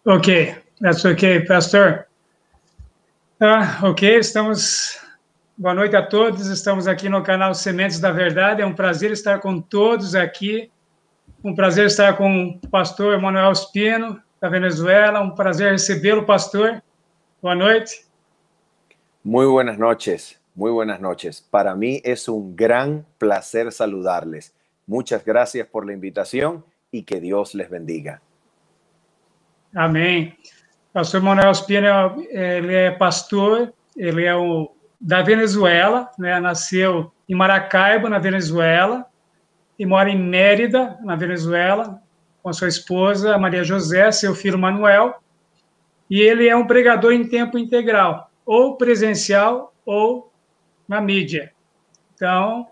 Okay, that's okay, Pastor. Ok, estamos... Boa noite a todos, estamos aqui no canal Sementes da Verdade, é um prazer estar com todos aqui, um prazer estar com o pastor Manuel Spino, da Venezuela, um prazer recebê-lo, pastor. Boa noite. Muy buenas noches, muy buenas noches. Para mí es un gran placer saludarles. Muchas gracias por la invitación y que Dios les bendiga. Amém. Pastor Manuel Spino, ele é pastor, ele é da Venezuela, né? Nasceu em Maracaibo, na Venezuela, e mora em Mérida, na Venezuela, com sua esposa, Maria José, seu filho Manuel, e ele é um pregador em tempo integral, ou presencial ou na mídia. Então,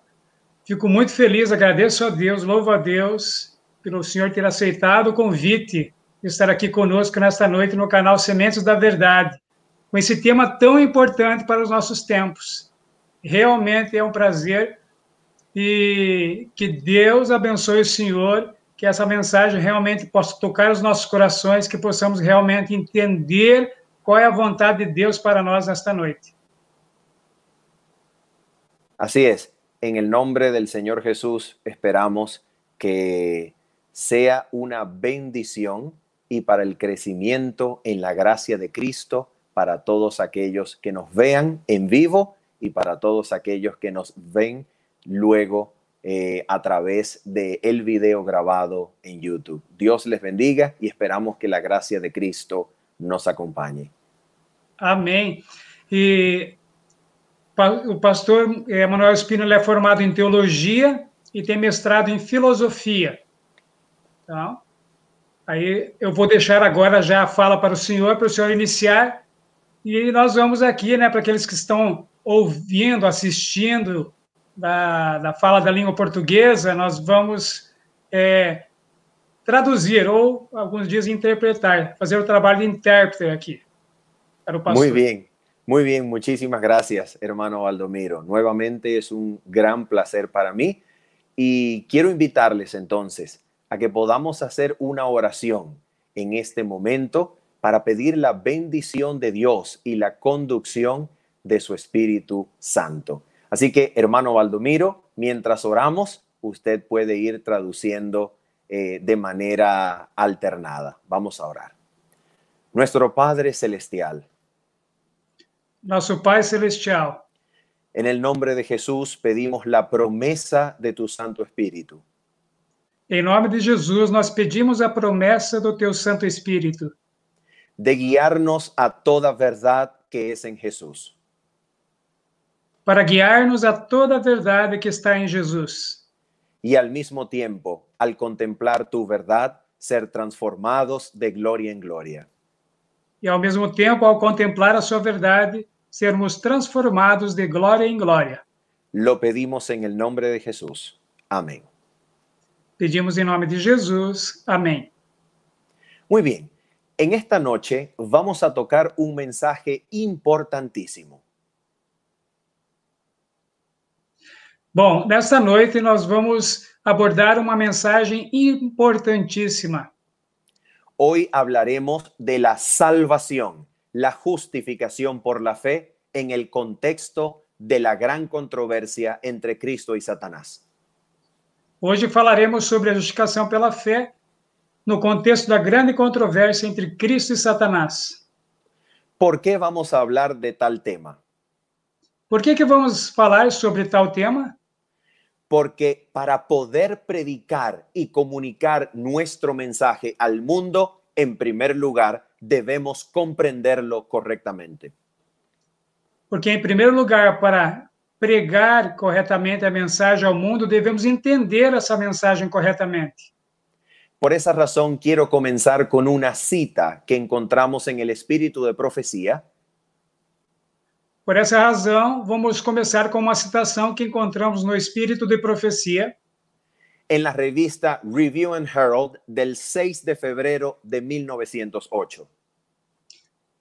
fico muito feliz, agradeço a Deus, louvo a Deus pelo senhor ter aceitado o convite de estar aqui conosco nesta noite no canal Sementes da Verdade, com esse tema tão importante para os nossos tempos. Realmente é um prazer e que Deus abençoe o senhor, que essa mensagem realmente possa tocar os nossos corações, que possamos realmente entender qual é a vontade de Deus para nós nesta noite. Así es, en el nombre del Señor Jesús esperamos que sea una bendición y para el crecimiento en la gracia de Cristo para todos aquellos que nos vean en vivo y para todos aquellos que nos ven luego a través del video grabado en YouTube. Dios les bendiga y esperamos que la gracia de Cristo nos acompañe. Amém. E o pastor Manuel Spino é formado em teologia e tem mestrado em filosofia. Então, aí eu vou deixar agora já a fala para o senhor iniciar, e nós vamos aqui, né, para aqueles que estão ouvindo, assistindo da fala da língua portuguesa, nós vamos traduzir, ou alguns dias interpretar, fazer o trabalho de intérprete aqui para o pastor. Muy bien, muchísimas gracias, hermano Valdomiro. Nuevamente es un gran placer para mí y quiero invitarles entonces a que podamos hacer una oración en este momento para pedir la bendición de Dios y la conducción de su Espíritu Santo. Así que, hermano Valdomiro, mientras oramos, usted puede ir traduciendo de manera alternada. Vamos a orar. Nuestro Padre Celestial, Nosso Pai Celestial, en el nombre de Jesús pedimos la promesa de tu Santo Espíritu. em nome de Jesus, nós pedimos a promessa do teu Santo Espírito, de guiarnos a toda verdad que es en Jesús. para guiar-nos a toda a verdade que está em Jesus. Y al mismo tiempo, al contemplar tu verdad, ser transformados de gloria en gloria. E ao mesmo tempo, ao contemplar a sua verdade, sermos transformados de glória em glória. Lo pedimos en el nombre de Jesús. Amén. Pedimos em nome de Jesus. Amém. Muy bien. En esta noche vamos a tocar un mensaje importantísimo. Bom, nesta noite nós vamos abordar uma mensagem importantíssima. Hoy hablaremos de la salvación, la justificación por la fe en el contexto de la gran controversia entre Cristo y Satanás. Hoje falaremos sobre a justificação pela fé no contexto da grande controvérsia entre Cristo e Satanás. ¿Por qué vamos a hablar de tal tema? Por que vamos falar sobre tal tema? Porque para poder predicar y comunicar nuestro mensaje al mundo, en primer lugar, debemos comprenderlo correctamente. Porque, em primeiro lugar, para pregar corretamente a mensagem ao mundo, devemos entender essa mensagem corretamente. Por esa razón, quiero comenzar con una cita que encontramos en el Espíritu de Profecía. Por essa razão, vamos começar com uma citação que encontramos no Espírito de Profecia, en la revista Review and Herald del 6 de febrero de 1908.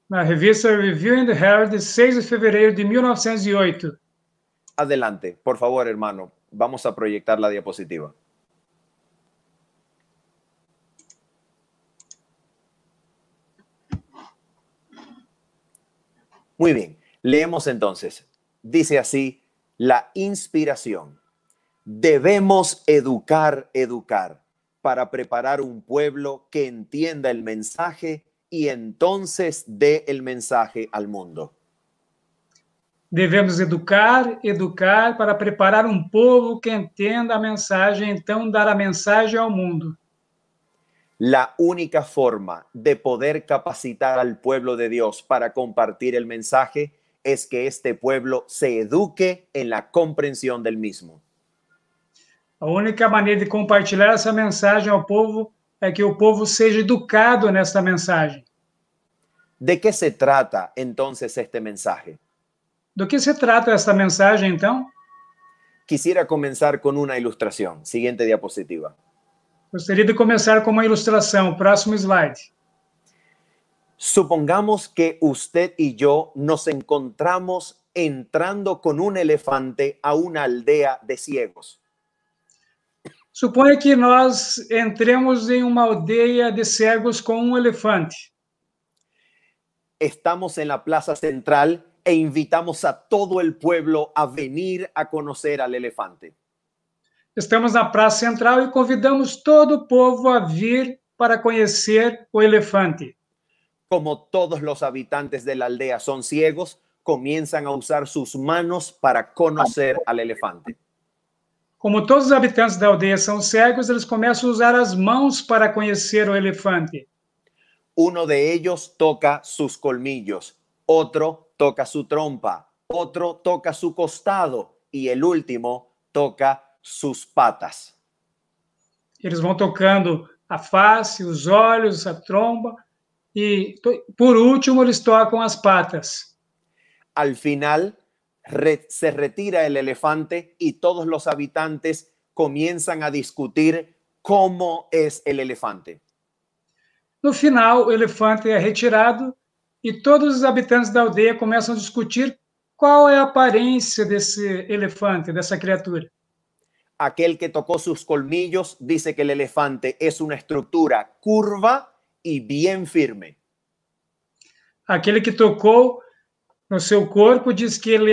Na revista Review and Herald, de 6 de fevereiro de 1908. Adelante, por favor, hermano. Vamos a proyectar la diapositiva. Muy bien, leemos entonces. Dice así, la inspiración. Debemos educar para preparar un pueblo que entienda el mensaje y entonces dé el mensaje al mundo. Devemos educar para preparar povo que entenda a mensagem, então dar a mensagem ao mundo. La única forma de poder capacitar al pueblo de Dios para compartir el mensaje es que este pueblo se eduque en la comprensión del mismo. A única maneira de compartilhar essa mensagem ao povo é que o povo seja educado nessa mensagem. ¿De qué se trata entonces este mensaje? Do que se trata essa mensagem, então? Quisiera comenzar con una ilustración. Siguiente diapositiva. Gostaria de começar com uma ilustração. Próximo slide. Supongamos que usted y yo nos encontramos entrando con un elefante a una aldea de ciegos. Suponha que nós entremos em uma aldeia de cegos com elefante. Estamos en la plaza central e invitamos a todo el pueblo a venir a conocer al elefante. Estamos na praça central e convidamos todo o povo a vir para conhecer o elefante. Como todos los habitantes de la aldea son ciegos, comienzan a usar sus manos para conocer al elefante. Como todos os habitantes da aldeia são cegos, eles começam a usar as mãos para conhecer o elefante. Uno de ellos toca sus colmillos, otro toca su trompa, otro toca su costado y el último toca sus patas. Eles vão tocando a face, os olhos, a tromba e, por último, eles tocam as patas. Al final, se retira el elefante y todos los habitantes comienzan a discutir cómo es el elefante. No final, o elefante é retirado e todos os habitantes da aldeia começam a discutir qual é a aparência desse elefante, dessa criatura. Aquel que tocó sus colmillos dice que el elefante es una estructura curva y bien firme. Aquele que tocou no seu corpo diz que ele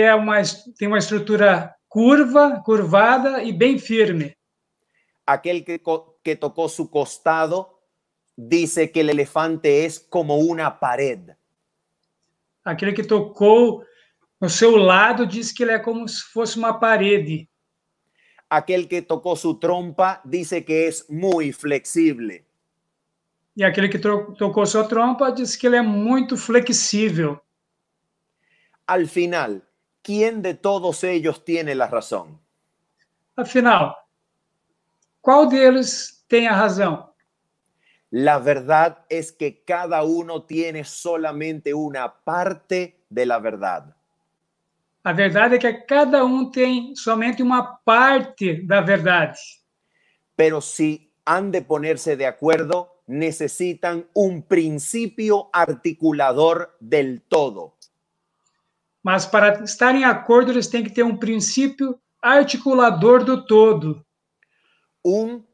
tem uma estrutura curvada e bem firme. Aquel que tocó su costado dice que el elefante es como una pared. Aquele que tocou no seu lado diz que ele é como se fosse uma parede. Aquel que tocó su trompa dice que es muy flexible. E aquele que tocou sua trompa diz que ele é muito flexível. Al final, ¿quién de todos ellos tiene la razón? Afinal, qual deles tem a razão? La verdad es que cada uno tiene solamente una parte de la verdad. A verdade é que cada tem somente uma parte da verdade. Pero si han de ponerse de acuerdo, necesitan un principio articulador del todo. Mas para estar em acordo, eles têm que ter um princípio articulador do todo. Un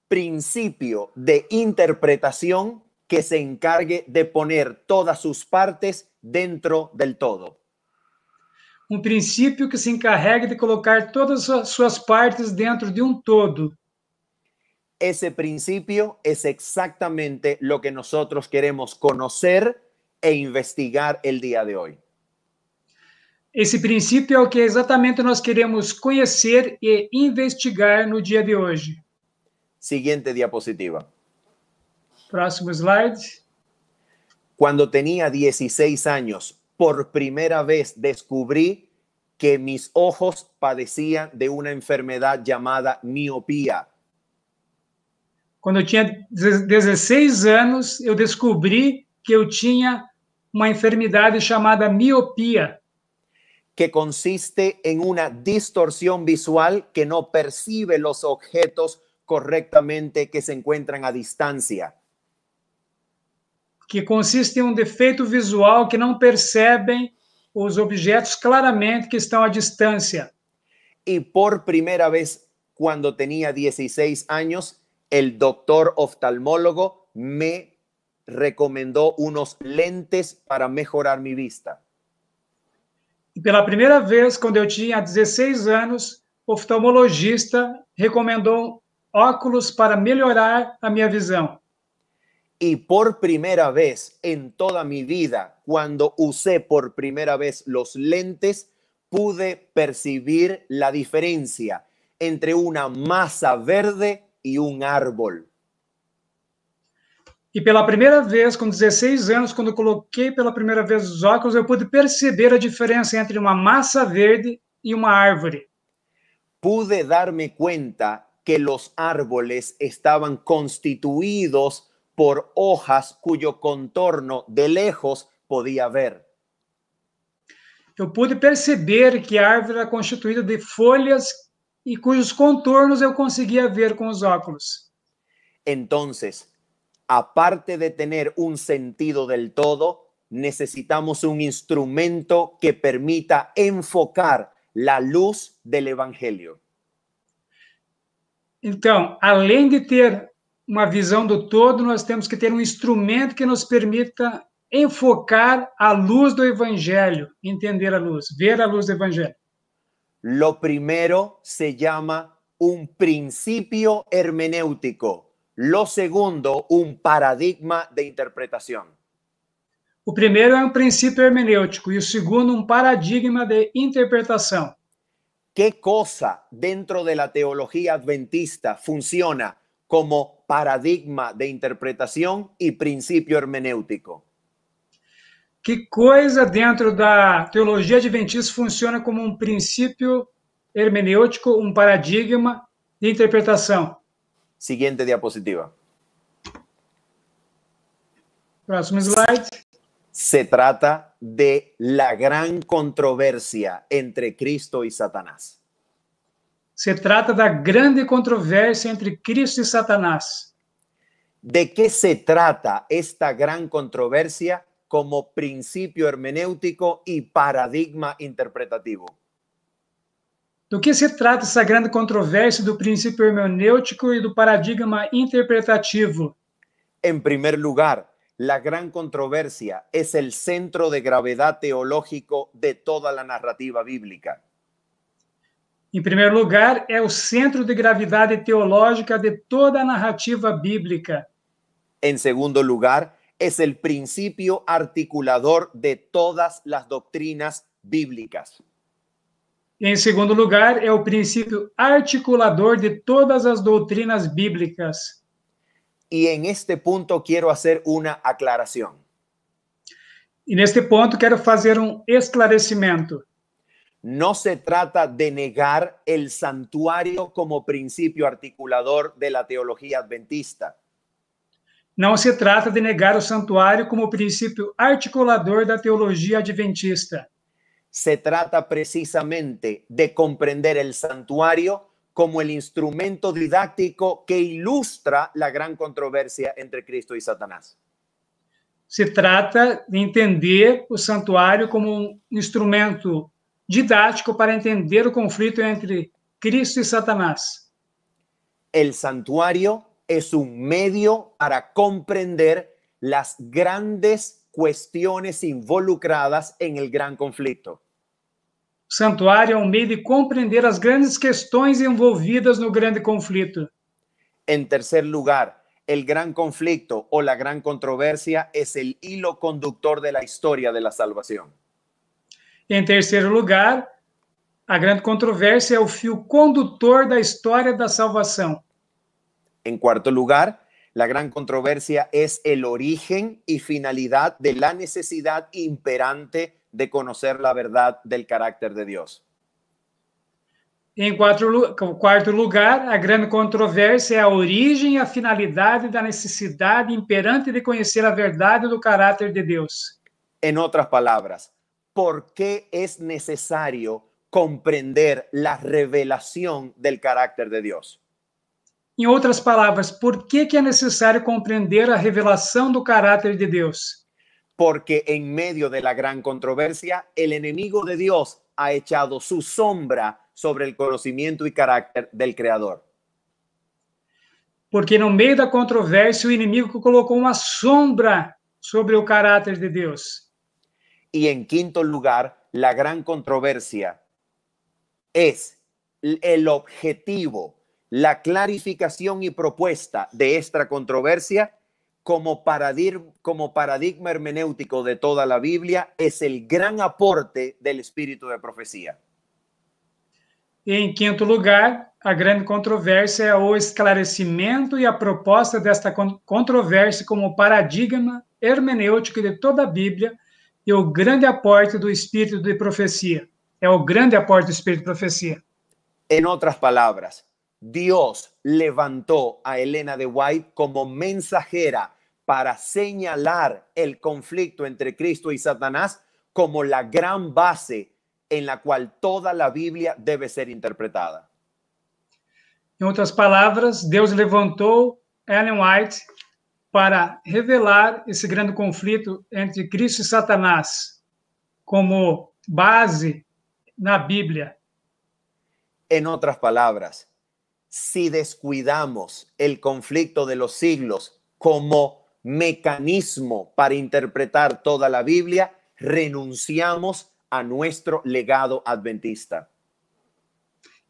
principio de interpretación que se encargue de poner todas sus partes dentro del todo. Um princípio que se encarregue de colocar todas as suas partes dentro de um todo. Ese principio es exactamente lo que nosotros queremos conocer e investigar el día de hoy. Esse princípio é o que exatamente nós queremos conhecer e investigar no dia de hoje. Siguiente diapositiva. Próximo slide. Cuando tenía 16 años, por primera vez descubrí que mis ojos padecían de una enfermedad llamada miopía. Quando eu tinha 16 anos, eu descobri que eu tinha uma enfermidade chamada miopia, que consiste en una distorsión visual que no percibe los objetos correctamente que se encuentran a distancia. que consiste em defeito visual que não percebem os objetos claramente que estão à distância. Y por primera vez, cuando tenía 16 años, el doctor oftalmólogo me recomendó unos lentes para mejorar mi vista. E pela primeira vez, quando eu tinha 16 anos, o oftalmologista recomendou óculos para melhorar a minha visão. Y por primera vez en toda mi vida, cuando usé por primera vez los lentes, pude percibir la diferencia entre una masa verde y un árbol. E pela primeira vez, com 16 anos, quando eu coloquei pela primeira vez os óculos, eu pude perceber a diferença entre uma massa verde e uma árvore. Pude darme cuenta que los árboles estaban constituidos por hojas cuyo contorno de lejos podía ver. Eu pude perceber que a árvore era constituída de folhas e cujos contornos eu conseguia ver com os óculos. Entonces, aparte de tener un sentido del todo, necesitamos un instrumento que permita enfocar la luz del Evangelio. Então, além de ter uma visão do todo, nós temos que ter um instrumento que nos permita enfocar a luz do Evangelho, entender a luz, ver a luz do Evangelho. Lo primero se llama un principio hermenéutico. Lo segundo, un paradigma de interpretación. O primeiro é um princípio hermenêutico e o segundo, um paradigma de interpretação. ¿Qué cosa dentro de la teología adventista funciona como paradigma de interpretación y principio hermenéutico? Que coisa dentro da teologia adventista funciona como um princípio hermenêutico, um paradigma de interpretação? Siguiente diapositiva. Próximo slide. Se trata de la gran controversia entre Cristo y Satanás. Se trata da grande controvérsia entre Cristo e Satanás. ¿De qué se trata esta gran controversia como principio hermenéutico y paradigma interpretativo? Do que se trata essa grande controvérsia do princípio hermenêutico e do paradigma interpretativo? En primer lugar, la gran controversia es el centro de gravedad teológico de toda la narrativa bíblica. Em primeiro lugar, é o centro de gravidade teológica de toda a narrativa bíblica. En segundo lugar, es el principio articulador de todas las doctrinas bíblicas. Em segundo lugar, é o princípio articulador de todas as doutrinas bíblicas. Y en este punto quiero hacer una aclaración. E neste ponto quero fazer um esclarecimento. No se trata de negar el santuario como principio articulador de la teología adventista. Não se trata de negar o santuário como princípio articulador da teologia adventista. Se trata precisamente de comprender el santuario como el instrumento didáctico que ilustra la gran controversia entre Cristo y Satanás. Se trata de entender o santuário como um instrumento didático para entender o conflito entre Cristo e Satanás. El santuario es un medio para comprender las grandes cuestiones involucradas en el gran conflicto. O santuário é um meio de compreender as grandes questões envolvidas no grande conflito. En tercer lugar, el gran conflicto o la gran controversia es el hilo conductor de la historia de la salvación. Em terceiro lugar, a grande controvérsia é o fio condutor da história da salvação. En cuarto lugar, la gran controversia es el origen y finalidad de la necesidad imperante de conocer la verdad del carácter de Dios. Em quarto lugar, a grande controvérsia é a origem e a finalidade da necessidade imperante de conhecer a verdade do caráter de Deus. En otras palabras, ¿por qué es necesario comprender la revelación del carácter de Dios? Em outras palavras, por que é necessário compreender a revelação do caráter de Deus? Porque en medio de la gran controversia, el enemigo de Dios ha echado su sombra sobre el conocimiento y carácter del Creador. Porque no meio da controvérsia, o inimigo colocou uma sombra sobre o caráter de Deus. Y en quinto lugar, la gran controversia es el objetivo, la clarificación y propuesta de esta controversia como paradigma hermenéutico de toda la Biblia, es el gran aporte del espíritu de profecía. E, em quinto lugar, a grande controvérsia é o esclarecimento e a proposta desta controvérsia como paradigma hermenêutico de toda a Bíblia e o grande aporte do espírito de profecia. É o grande aporte do espírito de profecia. En otras palabras, Dios levantó a Elena de White como mensajera para señalar el conflicto entre Cristo y Satanás como la gran base en la cual toda la Biblia debe ser interpretada. Em outras palavras, Deus levantou Ellen White para revelar esse grande conflito entre Cristo e Satanás como base na Bíblia. En otras palabras, si descuidamos el conflicto de los siglos como mecanismo para interpretar toda la Biblia, renunciamos a nuestro legado adventista.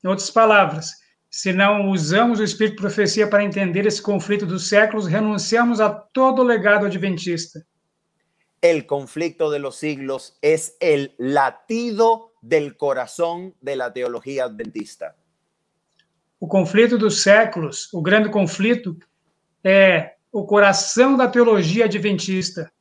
Em outras palavras, se não usamos o Espírito de Profecia para entender esse conflito dos séculos, renunciamos a todo o legado adventista. El conflicto de los siglos es el latido del corazón de la teología adventista. O conflito dos séculos, o grande conflito, é o coração da teologia adventista.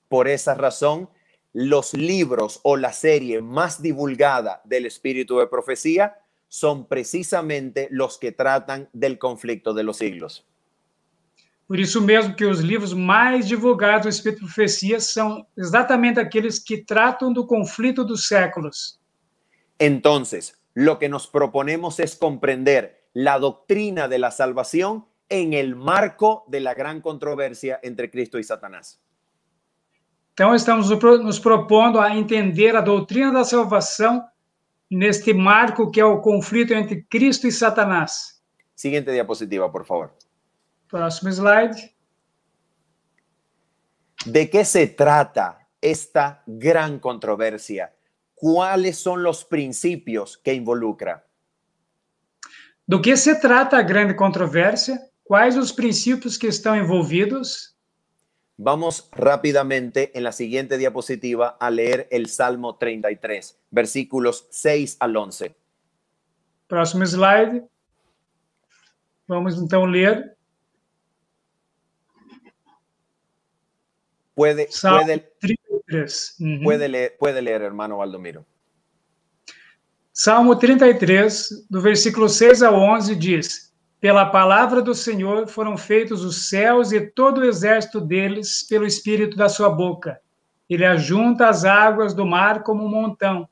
Por esa razón, los libros o la serie más divulgada del espíritu de profecía son precisamente los que tratan del conflicto de los siglos. Por isso mesmo que os livros mais divulgados do Espírito de Profecia são exatamente aqueles que tratam do conflito dos séculos. Entonces, lo que nos proponemos es comprender la doctrina de la salvación en el marco de la gran controversia entre Cristo y Satanás. Então, estamos nos propondo a entender a doutrina da salvação neste marco que é o conflito entre Cristo e Satanás. Siguiente diapositiva, por favor. Próximo slide. ¿De qué se trata esta gran controversia? ¿Cuáles son los principios que involucra? Do que se trata a grande controvérsia? Quais os princípios que estão envolvidos? Vamos rápidamente en la siguiente diapositiva a leer el Salmo 33, versículos 6 al 11. Próximo slide. Vamos então ler. Salmo 33. Puede leer, hermano Valdomiro. Salmo 33, do versículo 6 ao 11, diz: Pela palavra do Senhor foram feitos os céus e todo o exército deles pelo espírito da sua boca. Ele ajunta as águas do mar como um montão,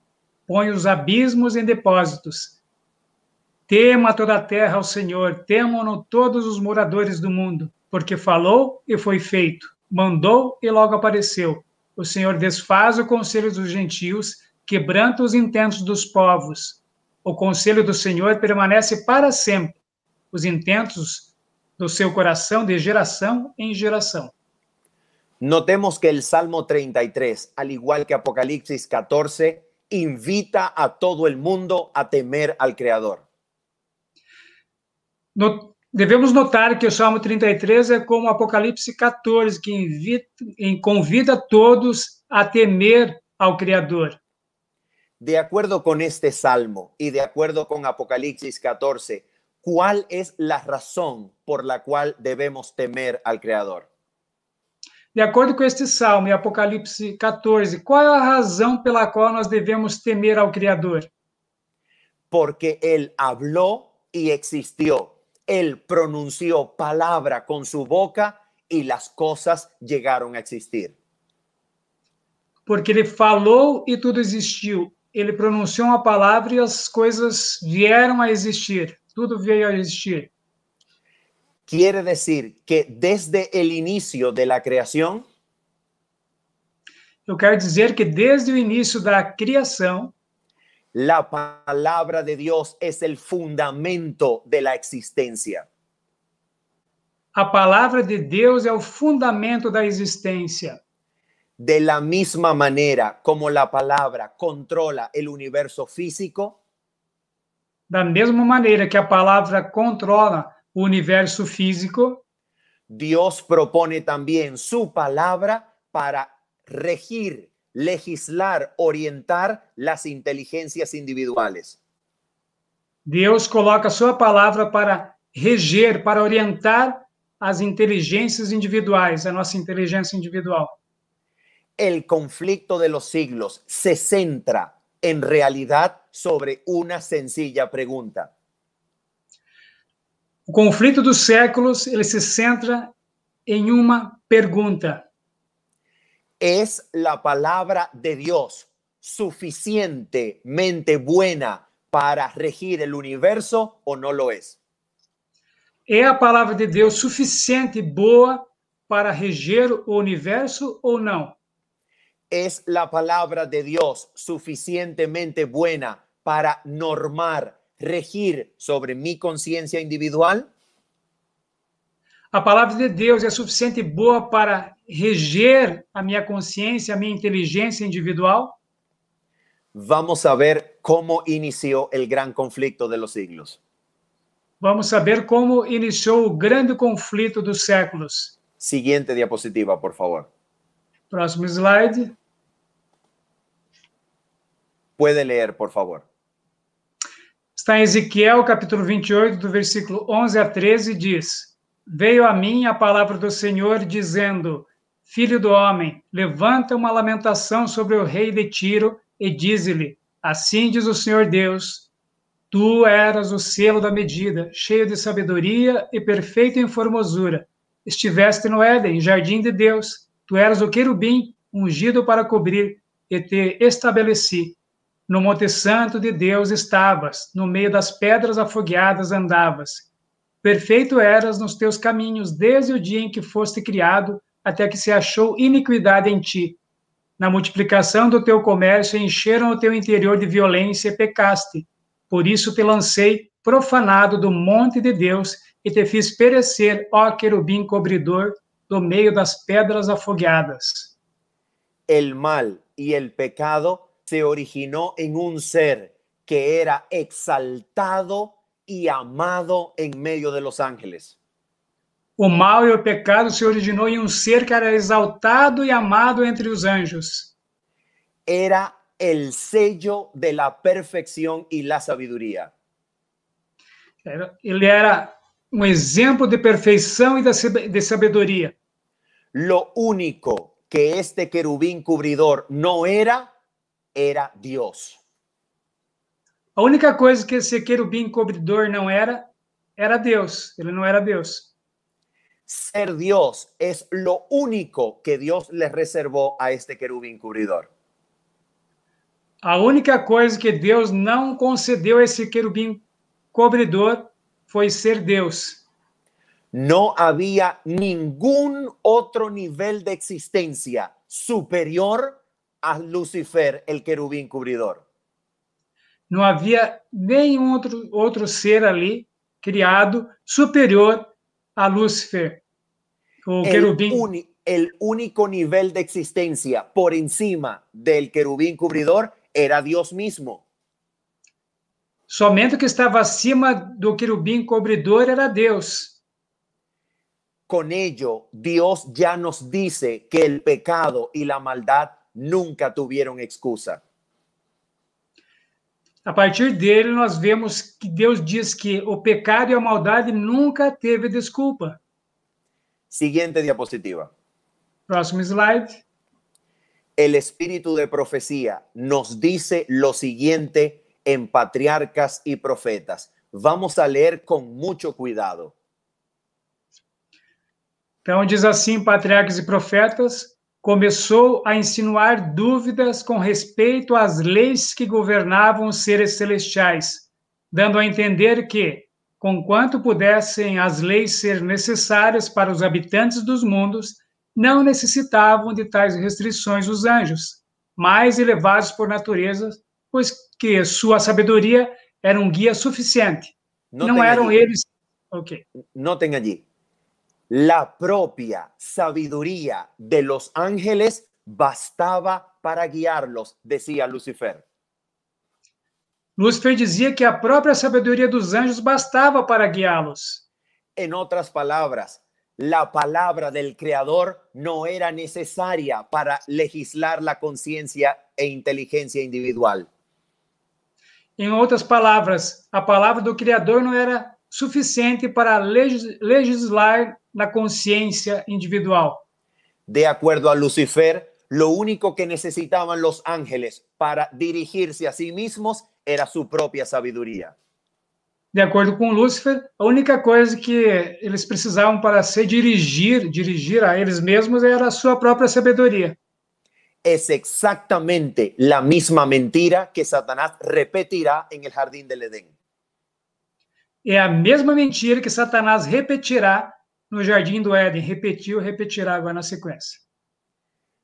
põe os abismos em depósitos. Tema toda a terra ao Senhor, temam-no todos os moradores do mundo, porque falou e foi feito, mandou e logo apareceu. O Senhor desfaz o conselho dos gentios, quebranta os intentos dos povos. O conselho do Senhor permanece para sempre, os intentos do seu coração de geração em geração. Notemos que el Salmo 33, al igual que Apocalipsis 14, invita a todo el mundo a temer al Creador. Devemos notar que o Salmo 33 é como o Apocalipse 14, que convida todos a temer ao Criador. De acuerdo con este Salmo y de acuerdo con Apocalipsis 14, ¿cuál es la razón por la cual debemos temer al Creador? De acordo com este Salmo e Apocalipse 14, qual é a razão pela qual nós devemos temer ao Criador? Porque Él habló y existió. Él pronunció palabra con su boca y las cosas llegaron a existir. Porque ele falou e tudo existiu. Ele pronunciou uma palavra e as coisas vieram a existir. Tudo veio a existir. Quiere decir que desde el inicio de la creación, eu quero dizer que desde o início da criação, la palabra de Dios es el fundamento de la existencia. A palavra de Deus é o fundamento da existência. De la misma manera como la palabra controla el universo físico, Da mesma maneira que a palavra controla o universo físico, Dios propone también su palabra para regir, legislar, orientar las inteligencias individuales. Deus coloca a sua palavra para reger, para orientar as inteligências individuais, a nossa inteligência individual. El conflicto de los siglos se centra en realidad sobre una sencilla pregunta. O conflito dos séculos, ele se centra em uma pergunta: ¿Es la palabra de Dios suficientemente buena para regir el universo o no lo es? é a palavra de Deus suficiente e boa para reger o universo ou não? ¿Es la palabra de Dios suficientemente buena para normar, regir sobre mi conciencia individual? A palavra de Deus é suficiente e boa para reger a minha consciência, a minha inteligência individual? Vamos a ver cómo inició el gran conflicto de los siglos. Vamos saber como iniciou o grande conflito dos séculos. Siguiente diapositiva, por favor. Próximo slide. Puede leer, por favor. Está em Ezequiel, capítulo 28, do versículo 11 a 13, diz: Veio a mim a palavra do Senhor, dizendo: Filho do homem, levanta uma lamentação sobre o rei de Tiro e dize-lhe: Assim diz o Senhor Deus, tu eras o selo da medida, cheio de sabedoria e perfeito em formosura. Estiveste no Éden, jardim de Deus. Tu eras o querubim, ungido para cobrir, e te estabeleci. No Monte Santo de Deus estavas, no meio das pedras afogueadas andavas. Perfeito eras nos teus caminhos, desde o dia em que foste criado, até que se achou iniquidade em ti. Na multiplicação do teu comércio encheram o teu interior de violência e pecaste. Por isso te lancei profanado do monte de Deus e te fiz perecer, ó querubim cobridor, do meio das pedras afogueadas. El mal y el pecado se originó en un ser que era exaltado y amado en medio de los ángeles. O mal e o pecado se originou em um ser que era exaltado e amado entre os anjos. Era el sello de la perfección y la sabiduría. Ele era um exemplo de perfeição e de sabedoria. Lo único que este querubín cubridor no era Dios. A única coisa que esse querubim cobridor não era Deus. Ele não era Deus. Ser Dios es lo único que Dios le reservó a este querubín cubridor. A única coisa que Deus não concedeu a esse querubim cobridor foi ser Deus. No había ningún otro nivel de existencia superior a Lucifer, el querubín cubridor. Não havia nenhum outro ser ali criado superior a Lúcifer, o querubim. El único nivel de existencia por encima del querubín cubridor era Dios mismo. Somente o que estava acima do querubim cobridor era Deus. Con ello, Dios ya nos dice que el pecado y la maldad nunca tuvieron excusa. A partir dele, nós vemos que Deus diz que o pecado e a maldade nunca teve desculpa. Siguiente diapositiva. Próximo slide. El espíritu de profecía nos dice lo siguiente en Patriarcas y Profetas. Vamos a leer con mucho cuidado. Então, diz assim, Patriarcas e Profetas, começou a insinuar dúvidas com respeito às leis que governavam os seres celestiais, dando a entender que, conquanto pudessem as leis ser necessárias para os habitantes dos mundos, não necessitavam de tais restrições os anjos, mais elevados por natureza, pois que sua sabedoria era um guia suficiente. Não eram eles... Okay. Noten allí. La propia sabiduría de los ángeles bastaba para guiarlos, decía Lucifer. Lúcifer dizia que a própria sabedoria dos anjos bastava para guiá-los. En otras palabras, la palabra del Creador no era necesaria para legislar la conciencia e inteligencia individual. Em outras palavras, a palavra do Criador não era suficiente para legislar na consciência individual. De acuerdo a Lucifer, lo único que necesitaban los ángeles para dirigirse a sí mismos era su propia sabiduría. De acordo com Lúcifer, a única coisa que eles precisavam para se dirigir a eles mesmos era a sua própria sabedoria. Es exactamente la misma mentira que Satanás repetirá en el jardín del Edén. É a mesma mentira que Satanás repetirá no Jardim do Éden. Repetirá agora na sequência.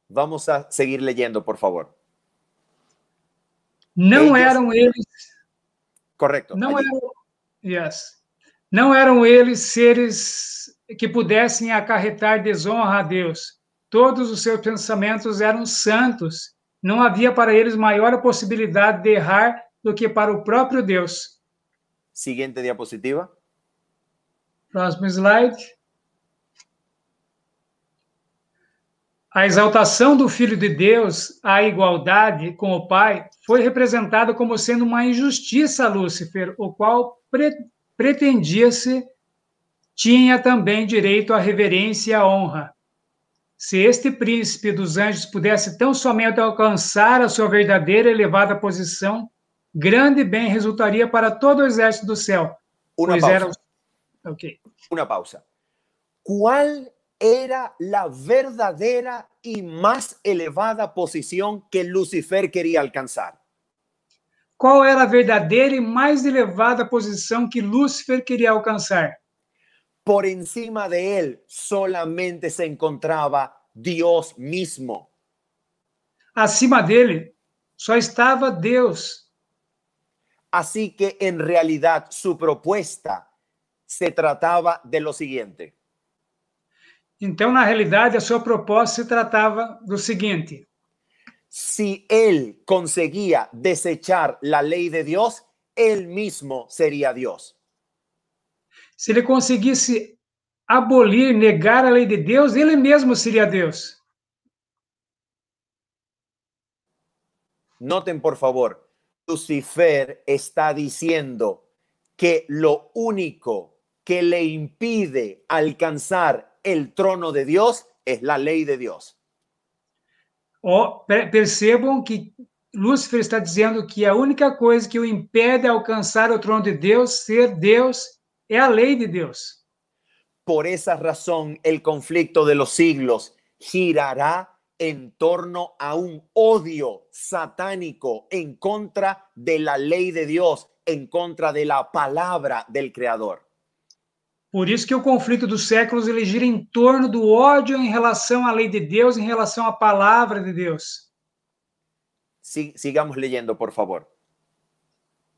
Vamos a seguir leyendo, por favor. Não eram eles... Correcto. Não eram eles seres que pudessem acarretar desonra a Deus. Todos os seus pensamentos eram santos. Não havia para eles maior possibilidade de errar do que para o próprio Deus. Siguiente diapositiva. Próximo slide. A exaltação do Filho de Deus à igualdade com o Pai foi representada como sendo uma injustiça a Lúcifer, o qual pretendia-se tinha também direito à reverência e à honra. Se este príncipe dos anjos pudesse tão somente alcançar a sua verdadeira e elevada posição, grande bem resultaria para todo o exército do céu. Una pausa. ¿Cuál era la verdadera y más elevada posición que Lucifer quería alcanzar? Qual era a verdadeira e mais elevada posição que Lúcifer queria alcançar? Por encima de él solamente se encontraba Dios mismo. Acima dele só estava Deus. Así que en realidad su propuesta se trataba de lo siguiente. Então, na realidade, a sua proposta se tratava do seguinte: si él conseguía desechar la ley de Dios, él mismo sería Dios. Se ele conseguisse abolir, negar a lei de Deus, ele mesmo seria Deus. Noten, por favor, Lucifer está diciendo que lo único que le impide alcanzar el trono de Dios es la ley de Dios. Percebam que Lúcifer está dizendo que a única coisa que o impede de alcançar o trono de Deus, ser Deus, é a lei de Deus. Por esa razón, el conflicto de los siglos girará en torno a un odio satánico en contra de la ley de Dios, en contra de la palabra del Creador. Por isso que o conflito dos séculos ele gira em torno do ódio em relação à lei de Deus, em relação à palavra de Deus. Sigamos leyendo, por favor.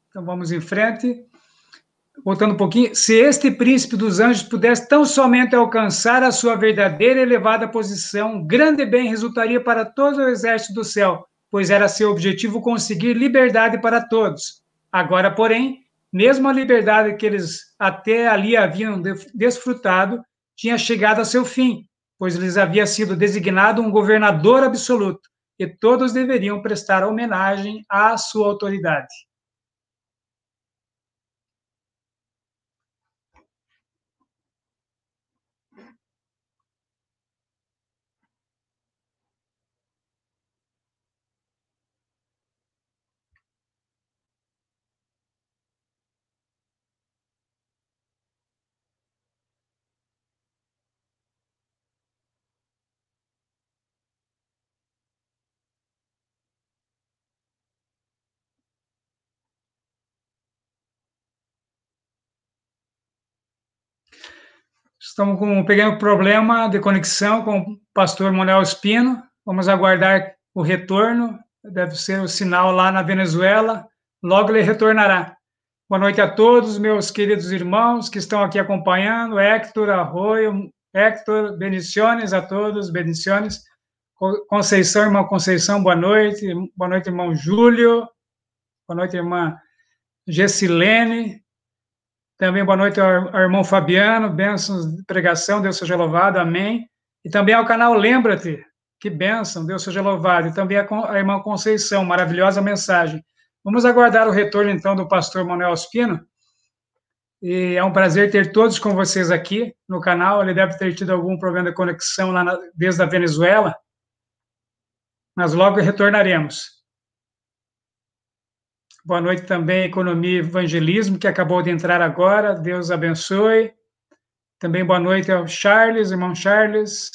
Então vamos em frente. Voltando um pouquinho. Se este príncipe dos anjos pudesse tão somente alcançar a sua verdadeira e elevada posição, grande bem resultaria para todo o exército do céu, pois era seu objetivo conseguir liberdade para todos. Agora, porém, mesmo a liberdade que eles até ali haviam desfrutado tinha chegado a seu fim, pois lhes havia sido designado um governador absoluto, e todos deveriam prestar homenagem à sua autoridade. Estamos com um pequeno problema de conexão com o pastor Manuel Espino. Vamos aguardar o retorno. Deve ser o sinal lá na Venezuela. Logo ele retornará. Boa noite a todos, meus queridos irmãos que estão aqui acompanhando. Héctor Arroio, Héctor, bendiciones a todos, bendiciones. Conceição, irmã Conceição, boa noite. Boa noite, irmão Júlio. Boa noite, irmã Gessilene. Também boa noite ao irmão Fabiano. Bênçãos de pregação, Deus seja louvado, amém. E também ao canal Lembra-te. Que bênção, Deus seja louvado. E também a irmã Conceição, maravilhosa mensagem. Vamos aguardar o retorno, então, do pastor Manuel Ospino. E é um prazer ter todos com vocês aqui no canal. Ele deve ter tido algum problema de conexão lá desde a Venezuela, mas logo retornaremos. Boa noite também, Economia e Evangelismo, que acabou de entrar agora. Deus abençoe. Também boa noite ao Charles, irmão Charles.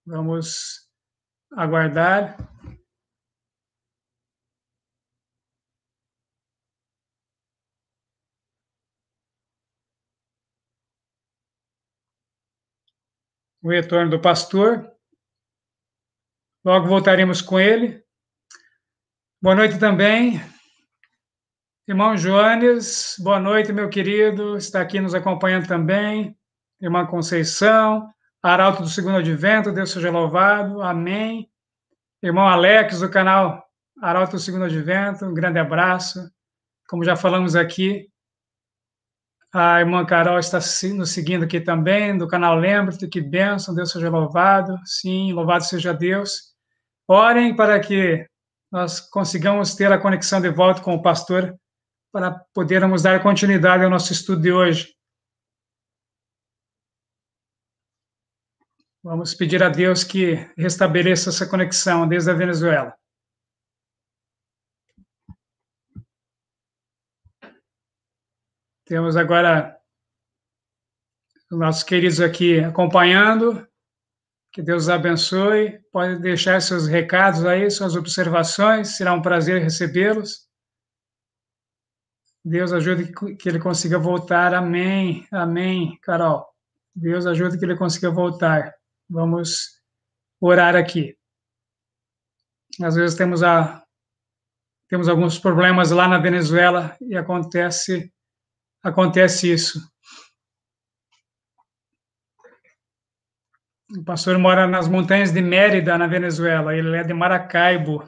Vamos aguardar. O retorno do pastor. Logo voltaremos com ele. Boa noite também, irmão Joanes. Boa noite, meu querido. Está aqui nos acompanhando também. Irmã Conceição. Arauto do Segundo Advento, Deus seja louvado. Amém. Irmão Alex, do canal Arauto do Segundo Advento, um grande abraço. Como já falamos aqui, a irmã Carol está nos seguindo aqui também, do canal Lembra-te, que bênção, Deus seja louvado. Sim, louvado seja Deus. Orem para que nós consigamos ter a conexão de volta com o pastor para podermos dar continuidade ao nosso estudo de hoje. Vamos pedir a Deus que restabeleça essa conexão desde a Venezuela. Temos agora os nossos queridos aqui acompanhando. Que Deus os abençoe. Pode deixar seus recados aí, suas observações. Será um prazer recebê-los. Deus ajude que ele consiga voltar. Amém. Amém, Carol. Deus ajude que ele consiga voltar. Vamos orar aqui. Às vezes temos alguns problemas lá na Venezuela e acontece isso. O pastor mora nas montanhas de Mérida, na Venezuela. Ele é de Maracaibo.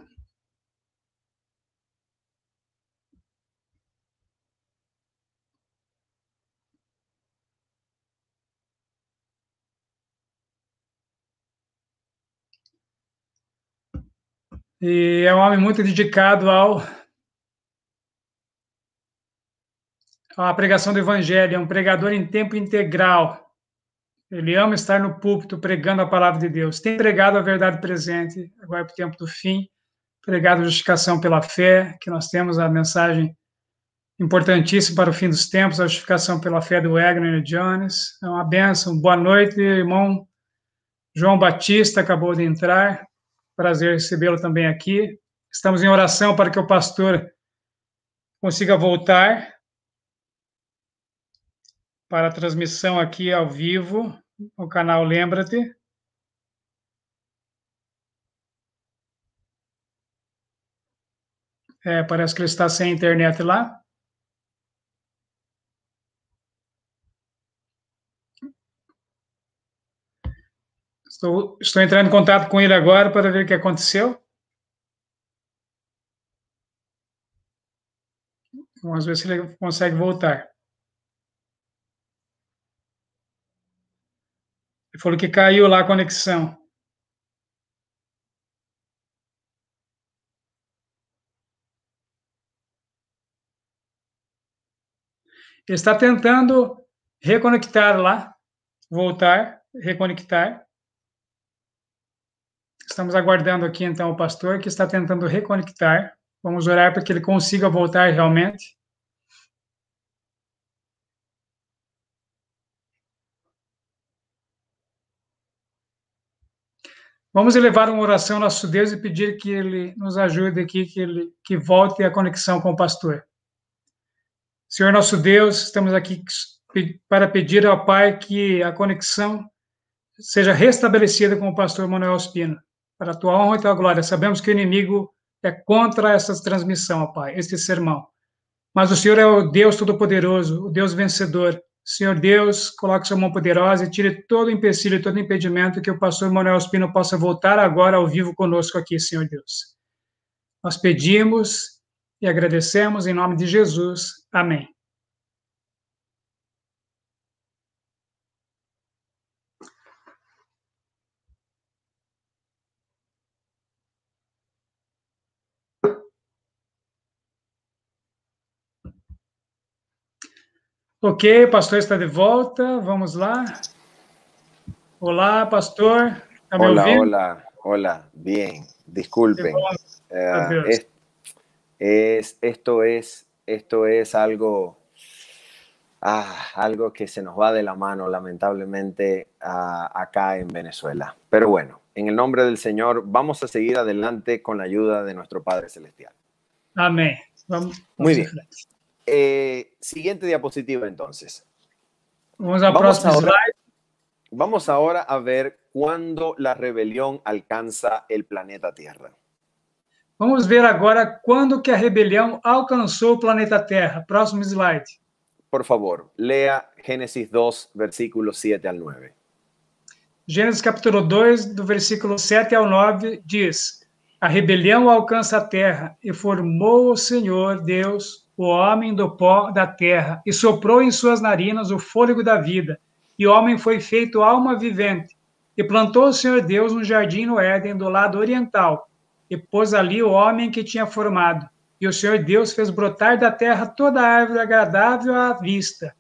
E é um homem muito dedicado à pregação do evangelho. É um pregador em tempo integral. Ele ama estar no púlpito pregando a palavra de Deus. Tem pregado a verdade presente, agora para o tempo do fim, pregado a justificação pela fé, que nós temos a mensagem importantíssima para o fim dos tempos, a justificação pela fé do Wagner Jones. É uma bênção. Boa noite, irmão João Batista, acabou de entrar. Prazer recebê-lo também aqui. Estamos em oração para que o pastor consiga voltar para a transmissão aqui ao vivo, no canal Lembra-te. Parece que ele está sem internet lá. Estou entrando em contato com ele agora para ver o que aconteceu. Vamos ver se ele consegue voltar. Ele falou que caiu lá a conexão. Ele está tentando reconectar lá, voltar, reconectar. Estamos aguardando aqui, então, o pastor que está tentando reconectar. Vamos orar para que ele consiga voltar realmente. Vamos elevar uma oração ao nosso Deus e pedir que ele nos ajude aqui, que volte a conexão com o pastor. Senhor nosso Deus, estamos aqui para pedir ao Pai que a conexão seja restabelecida com o pastor Manuel Ospino, para a tua honra e tua glória. Sabemos que o inimigo é contra essa transmissão, ó Pai, este sermão. Mas o Senhor é o Deus Todo-Poderoso, o Deus vencedor. Senhor Deus, coloque sua mão poderosa e tire todo empecilho, todo impedimento que o pastor Manuel Espino possa voltar agora ao vivo conosco aqui, Senhor Deus. Nós pedimos e agradecemos em nome de Jesus. Amém. Ok, o pastor está de volta, vamos lá. Olá, pastor, ¿está me Hola, ouvindo? hola, hola, bien, disculpen. Deus. Esto es algo, algo que se nos va de la mano, lamentablemente, acá en Venezuela. Pero bueno, en el nombre del Señor, vamos a seguir adelante con la ayuda de nuestro Padre Celestial. Amém. Vamos Muy em bien. frente. Siguiente diapositiva, entonces. Vamos ao Vamos próximo ahora, slide. vamos ahora a ver cuándo la rebelión alcanza el planeta Tierra. Vamos ver agora quando que a rebelião alcançou o planeta Terra. Próximo slide. Por favor, lea Génesis 2, versículos 7 al 9. Gênesis capítulo 2, do versículo 7 ao 9, diz: A rebelião alcança a terra, e formou o Senhor Deus o homem do pó da terra, e soprou em suas narinas o fôlego da vida, e o homem foi feito alma vivente. E plantou o Senhor Deus um jardim no Éden, do lado oriental, e pôs ali o homem que tinha formado. E o Senhor Deus fez brotar da terra toda árvore agradável à vista,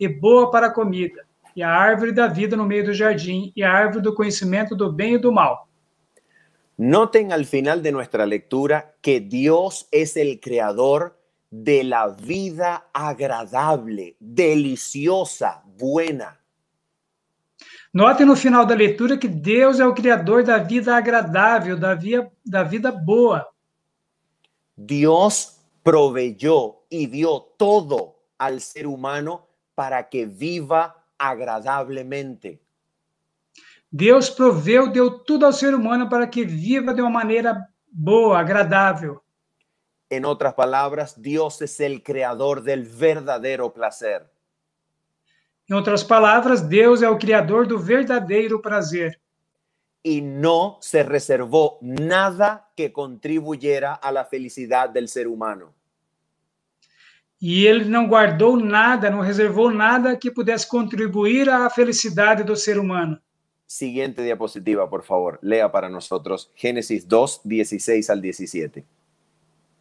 e boa para a comida, e a árvore da vida no meio do jardim, e a árvore do conhecimento do bem e do mal. Noten al final de nuestra lectura que Dios es el creador de la vida agradable, deliciosa, buena. Notem no final da leitura que Deus é o criador da vida agradável, da vida boa. Dios proveyó y dio todo al ser humano para que viva agradablemente. Deus proveu, deu tudo ao ser humano para que viva de uma maneira boa, agradável. En otras palabras, Dios es el creador del verdadero placer. Em outras palavras, Deus é o criador do verdadeiro prazer. Y no se reservó nada que contribuyera a la felicidad del ser humano. E ele não guardou nada, não reservou nada que pudesse contribuir à felicidade do ser humano. Siguiente diapositiva, por favor. Lea para nosotros Génesis 2, 16 al 17.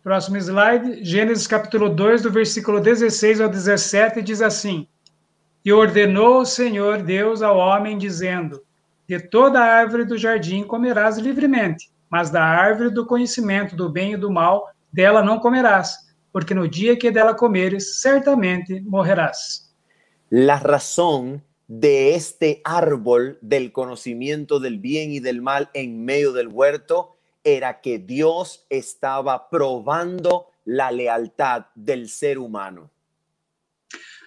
Próximo slide, Gênesis capítulo 2, do versículo 16 ao 17, diz assim: E ordenou o Senhor Deus ao homem, dizendo: De toda a árvore do jardim comerás livremente, mas da árvore do conhecimento do bem e do mal, dela não comerás, porque no dia que dela comeres, certamente morrerás. La razón de este árbol del conocimiento del bien y del mal en medio del huerto era que Dios estaba probando la lealtad del ser humano.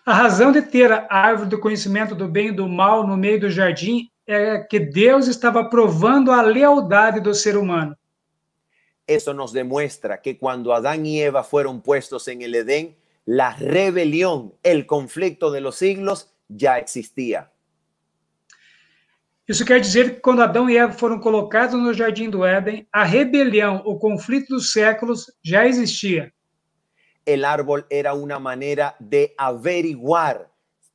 A razão de ter a árvore do conhecimento do bem e do mal no meio do jardim é que Deus estava provando a lealdade do ser humano. Eso nos demuestra que cuando Adán y Eva fueron puestos en el Edén, la rebelión, el conflicto de los siglos ya existía. Isso quer dizer que quando Adão e Eva foram colocados no jardim do Éden, a rebelião, o conflito dos séculos já existia. El árbol era una manera de averiguar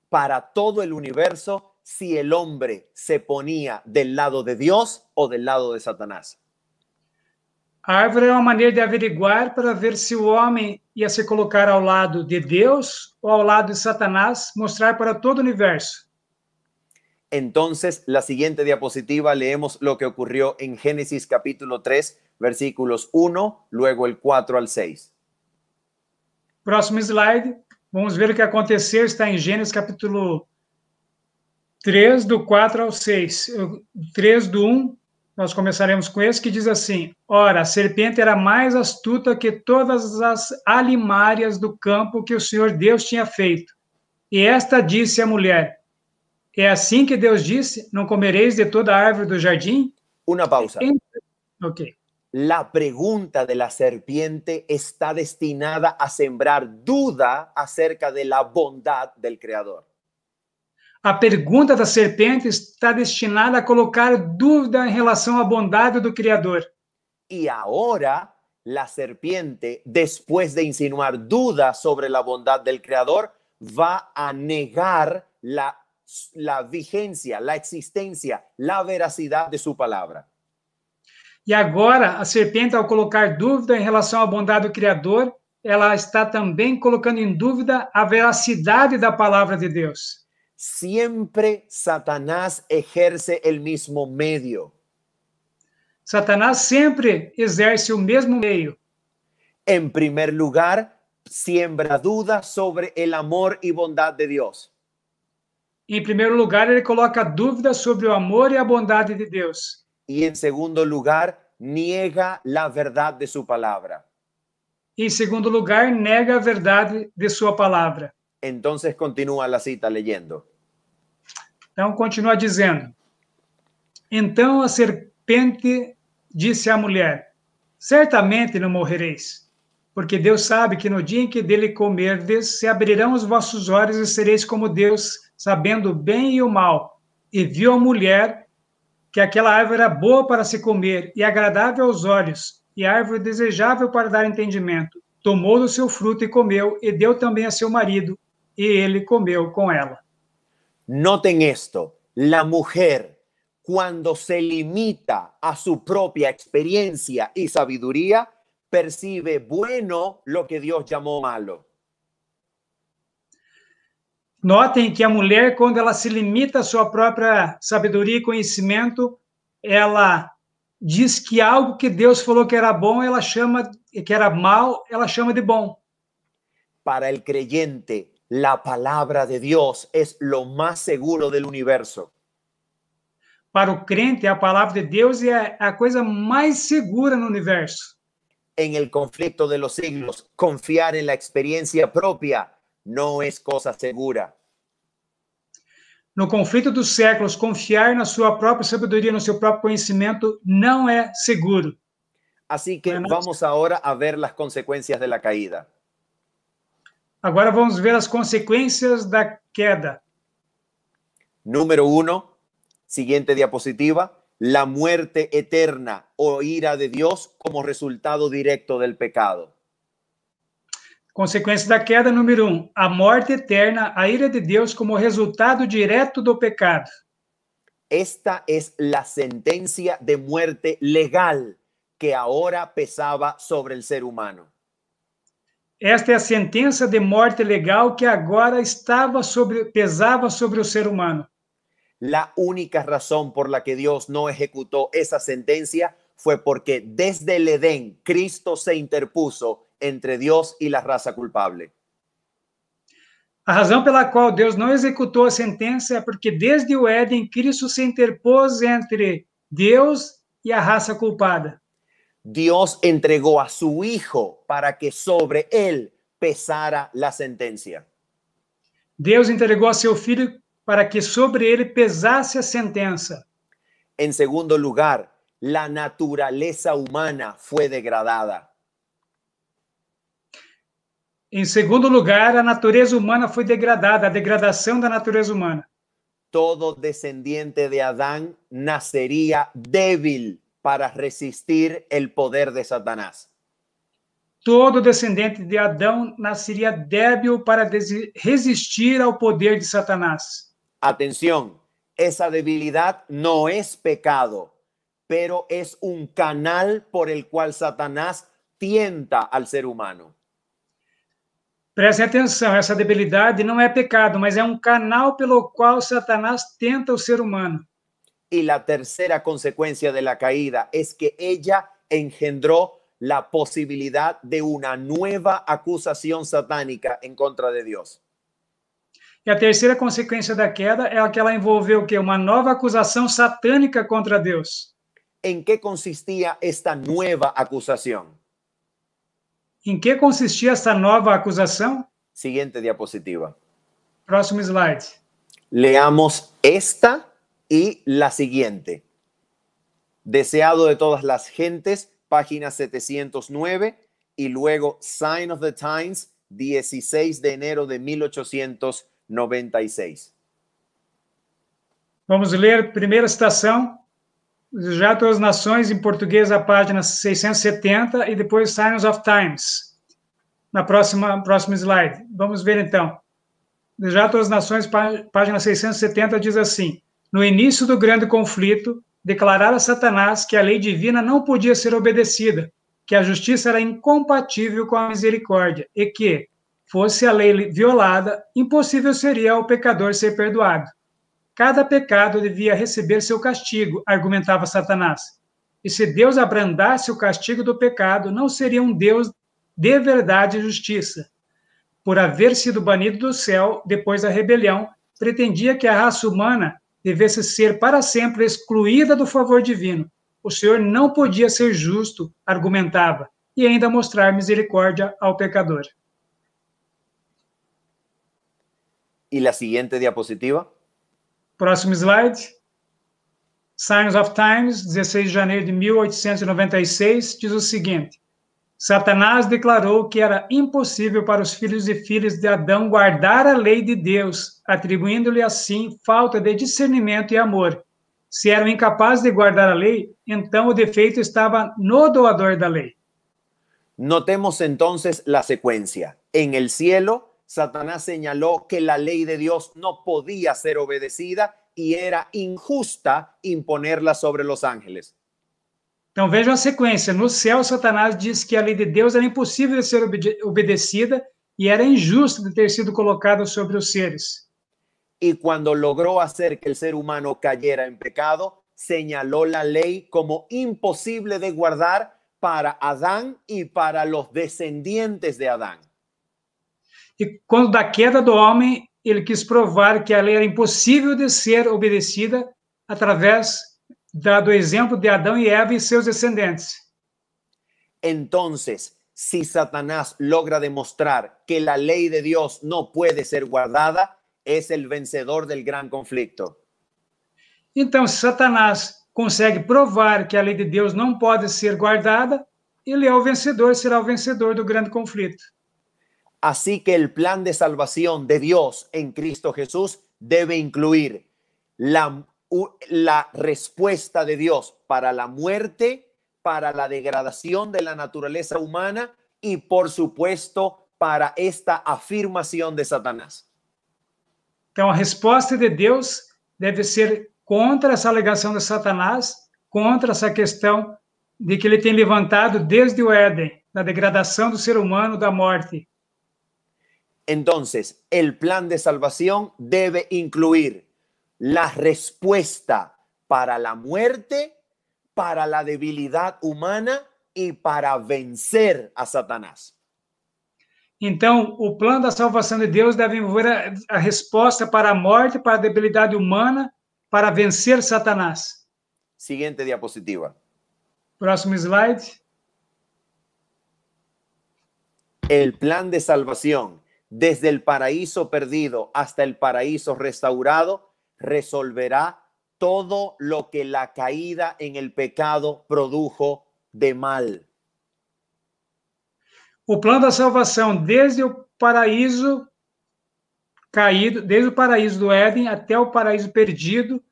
para todo el universo si el hombre se ponía del lado de Dios o del lado de Satanás. A árvore é uma maneira de averiguar para ver se o homem ia se colocar ao lado de Deus ou ao lado de Satanás, mostrar para todo o universo. Entonces, la siguiente diapositiva leemos lo que ocurrió en Génesis capítulo 3, versículos 1, luego el 4 al 6. Próximo slide, vamos ver o que aconteceu, está em Gênesis capítulo 3, do 4 ao 6. 3 do 1, nós começaremos com esse, que diz assim: Ora, a serpente era mais astuta que todas as alimárias do campo que o Senhor Deus tinha feito. E esta disse à mulher: É assim que Deus disse, não comereis de toda a árvore do jardim? Una pausa. Ok. La pregunta de la serpiente está destinada a sembrar duda acerca de la bondad del Creador. A pergunta da serpente está destinada a colocar dúvida em relação à bondade do Criador. Y ahora la serpiente, después de insinuar dudas sobre la bondad del Creador, va a negar la vigencia, la existencia, la veracidad de su palabra. E agora, a serpente, ao colocar dúvida em relação à bondade do Criador, ela está também colocando em dúvida a veracidade da palavra de Deus. Siempre Satanás ejerce el mismo medio. Satanás sempre exerce o mesmo meio. En primer lugar, siembra dudas sobre el amor y bondad de Dios. Em primeiro lugar, ele coloca dúvida sobre o amor e a bondade de Deus. Y en segundo lugar, niega la verdad de su palabra. E em segundo lugar, nega a verdade de sua palavra. Entonces continúa la cita leyendo. Então, continua dizendo. Então a serpente disse à mulher, certamente não morrereis, porque Deus sabe que no dia em que dele comerdes, se abrirão os vossos olhos e sereis como Deus, sabendo o bem e o mal. E viu a mulher que aquela árvore era boa para se comer e agradável aos olhos, e árvore desejável para dar entendimento. Tomou do seu fruto e comeu, e deu também a seu marido, e ele comeu com ela. Noten esto, la mujer, cuando se limita a su propia experiencia y sabiduría, percibe bueno lo que Dios llamó malo. Notem que a mulher, quando ela se limita à sua própria sabedoria e conhecimento, ela diz que algo que Deus falou que era bom, ela chama que era mal, ela chama de bom. Para el creyente, la palabra de Dios es lo más seguro del universo. Para o crente, a palavra de Deus é a coisa mais segura no universo. En el conflicto de los siglos, confiar en la experiencia propia no es cosa segura. No conflito dos séculos, confiar na sua própria sabedoria, no seu próprio conhecimento, não é seguro. Así que vamos ahora a ver las consecuencias de la caída. Agora vamos ver as consequências da queda. Número 1, siguiente diapositiva, la muerte eterna o ira de Dios como resultado directo del pecado. Consequência da queda, número 1, a morte eterna, a ira de Deus como resultado direto do pecado. Esta es la sentencia de muerte legal que ahora pesaba sobre el ser humano. Esta é a sentença de morte legal que agora pesava sobre o ser humano. La única razón por la que Dios no ejecutó esa sentencia fue porque desde el Edén Cristo se interpuso entre Dios y la raza culpable. A razão pela qual Deus não executou a sentença é porque desde o Éden Cristo se interpôs entre Deus e a raça culpada. Dios entregó a su Hijo para que sobre él pesara la sentencia. Deus entregou a seu Filho para que sobre ele pesasse a sentença. En segundo lugar, la naturaleza humana fue degradada. Em segundo lugar, a natureza humana foi degradada, a degradação da natureza humana. Todo descendiente de Adán nacería débil para resistir el poder de Satanás. Todo descendente de Adão nasceria débil para resistir ao poder de Satanás. Atención, esa debilidad no es pecado, pero es un canal por el cual Satanás tienta al ser humano. Prestem atenção, essa debilidade não é pecado, mas é um canal pelo qual Satanás tenta o ser humano. Y la tercera consecuencia de la caída es que ella engendró la posibilidad de una nueva acusación satánica en contra de Dios. E a terceira consequência da queda é que ela envolveu o quê? Uma nova acusação satânica contra Deus. ¿En qué consistía esta nueva acusación? Em que consistia essa nova acusação? Siguiente diapositiva. Próximo slide. Leamos esta y la siguiente. Deseado de todas las gentes, página 709, y luego Sign of the Times, 16 de enero de 1896. Vamos ler primeira citação, já todas as nações, em português, a página 670, e depois Signs of Times, na próxima slide. Vamos ver, então. Já todas as nações, página 670, diz assim: no início do grande conflito, declarara Satanás que a lei divina não podia ser obedecida, que a justiça era incompatível com a misericórdia, e que, fosse a lei violada, impossível seria ao pecador ser perdoado. Cada pecado devia receber seu castigo, argumentava Satanás. E se Deus abrandasse o castigo do pecado, não seria um Deus de verdade e justiça. Por haver sido banido do céu depois da rebelião, pretendia que a raça humana devesse ser para sempre excluída do favor divino. O Senhor não podia ser justo, argumentava, e ainda mostrar misericórdia ao pecador. E a seguinte diapositiva. Próximo slide. Signs of Times, 16 de janeiro de 1896, diz o seguinte: Satanás declarou que era impossível para os filhos e filhas de Adão guardar a lei de Deus, atribuindo-lhe assim falta de discernimento e amor. Se eram incapazes de guardar a lei, então o defeito estava no doador da lei. Notemos entonces la secuencia. En el cielo, Satanás señaló que la ley de Dios no podía ser obedecida y era injusta imponerla sobre los ángeles. Então vejam a sequência. No céu, Satanás disse que a lei de Deus era impossível de ser obedecida e era injusta de ter sido colocada sobre os seres. Y cuando logró hacer que el ser humano cayera en pecado, señaló la ley como imposible de guardar para Adán y para los descendientes de Adán. E quando da queda do homem, ele quis provar que a lei era impossível de ser obedecida através do exemplo de Adão e Eva e seus descendentes. Entonces, si Satanás logra demostrar que la ley de Dios no puede ser guardada, es el vencedor del gran conflicto. Então, se Satanás consegue provar que a lei de Deus não pode ser guardada, ele é o vencedor, será o vencedor do grande conflito. Así que el plan de salvación de Dios en Cristo Jesús debe incluir la respuesta de Dios para la muerte, para la degradación de la naturaleza humana y, por supuesto, para esta afirmación de Satanás. Então, a resposta de Deus deve ser contra essa alegação de Satanás, contra essa questão de que ele tem levantado desde o Éden, da degradação do ser humano, da morte. Entonces, el plan de salvación debe incluir la respuesta para la muerte, para la debilidad humana y para vencer a Satanás. Então, o plano da salvação de Deus deve envolver a resposta para a morte, para a debilidade humana, para vencer Satanás. Siguiente diapositiva. Próximo slide. El plan de salvación, desde el paraíso perdido hasta el paraíso restaurado, resolverá todo lo que la caída en el pecado produjo de mal. O plano da salvação, desde o paraíso caído, desde o paraíso do Éden até o paraíso perdido,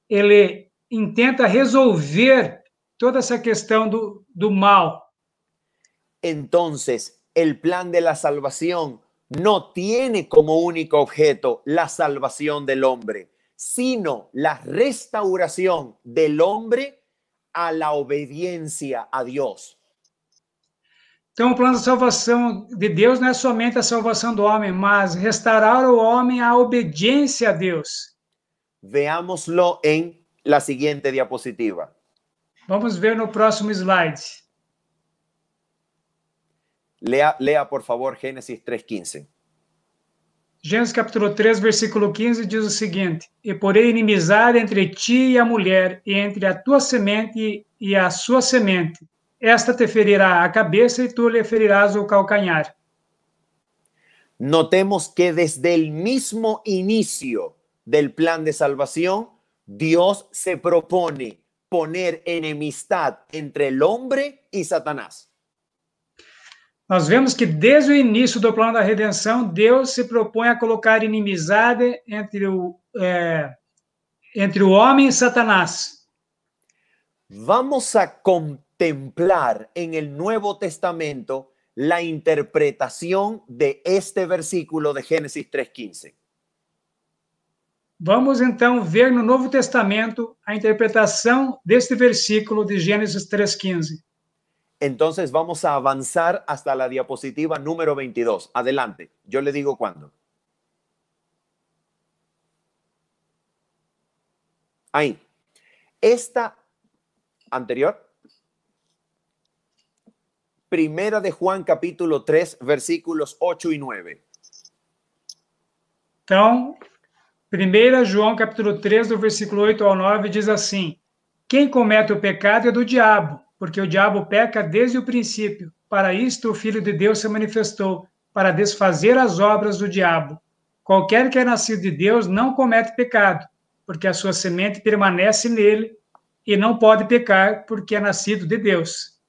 ele intenta resolver toda essa questão do mal. Entonces, el plan de la salvación no tiene como único objeto la salvación del hombre, sino la restauración del hombre a la obediencia a Dios. Então, o plano da salvação de Deus não é somente a salvação do homem, mas restaurar o homem à obediência a Deus. Veámoslo en la siguiente diapositiva. Vamos ver no próximo slide. Lea por favor Génesis 3:15. Gênesis capítulo 3, versículo 15 diz o seguinte: E porém inimizade entre ti e a mulher, e entre a tua semente e a sua semente. Esta te ferirá a cabeça e tu lhe ferirás o calcanhar. Notemos que desde el mismo inicio del plan de salvación, Dios se propone poner enemistad entre el hombre y Satanás. Nós vemos que desde o início do plano da redenção, Deus se propõe a colocar inimizade entre entre o homem e Satanás. Vamos a contemplar en el Nuevo Testamento la interpretación de este versículo de Génesis 3:15. Vamos então ver no Novo Testamento a interpretação deste versículo de Gênesis 3:15. Entonces vamos a avanzar hasta la diapositiva número 22. Adelante, yo le digo cuándo. Ahí. Esta anterior. Primera de Juan capítulo 3, versículos 8 y 9. Então, 1 João capítulo 3, do versículo 8 ao 9, diz assim: quem comete o pecado é do diabo, porque o diabo peca desde o princípio. Para isto o Filho de Deus se manifestou, para desfazer as obras do diabo. Qualquer que é nascido de Deus não comete pecado, porque a sua semente permanece nele, e não pode pecar, porque é nascido de Deus.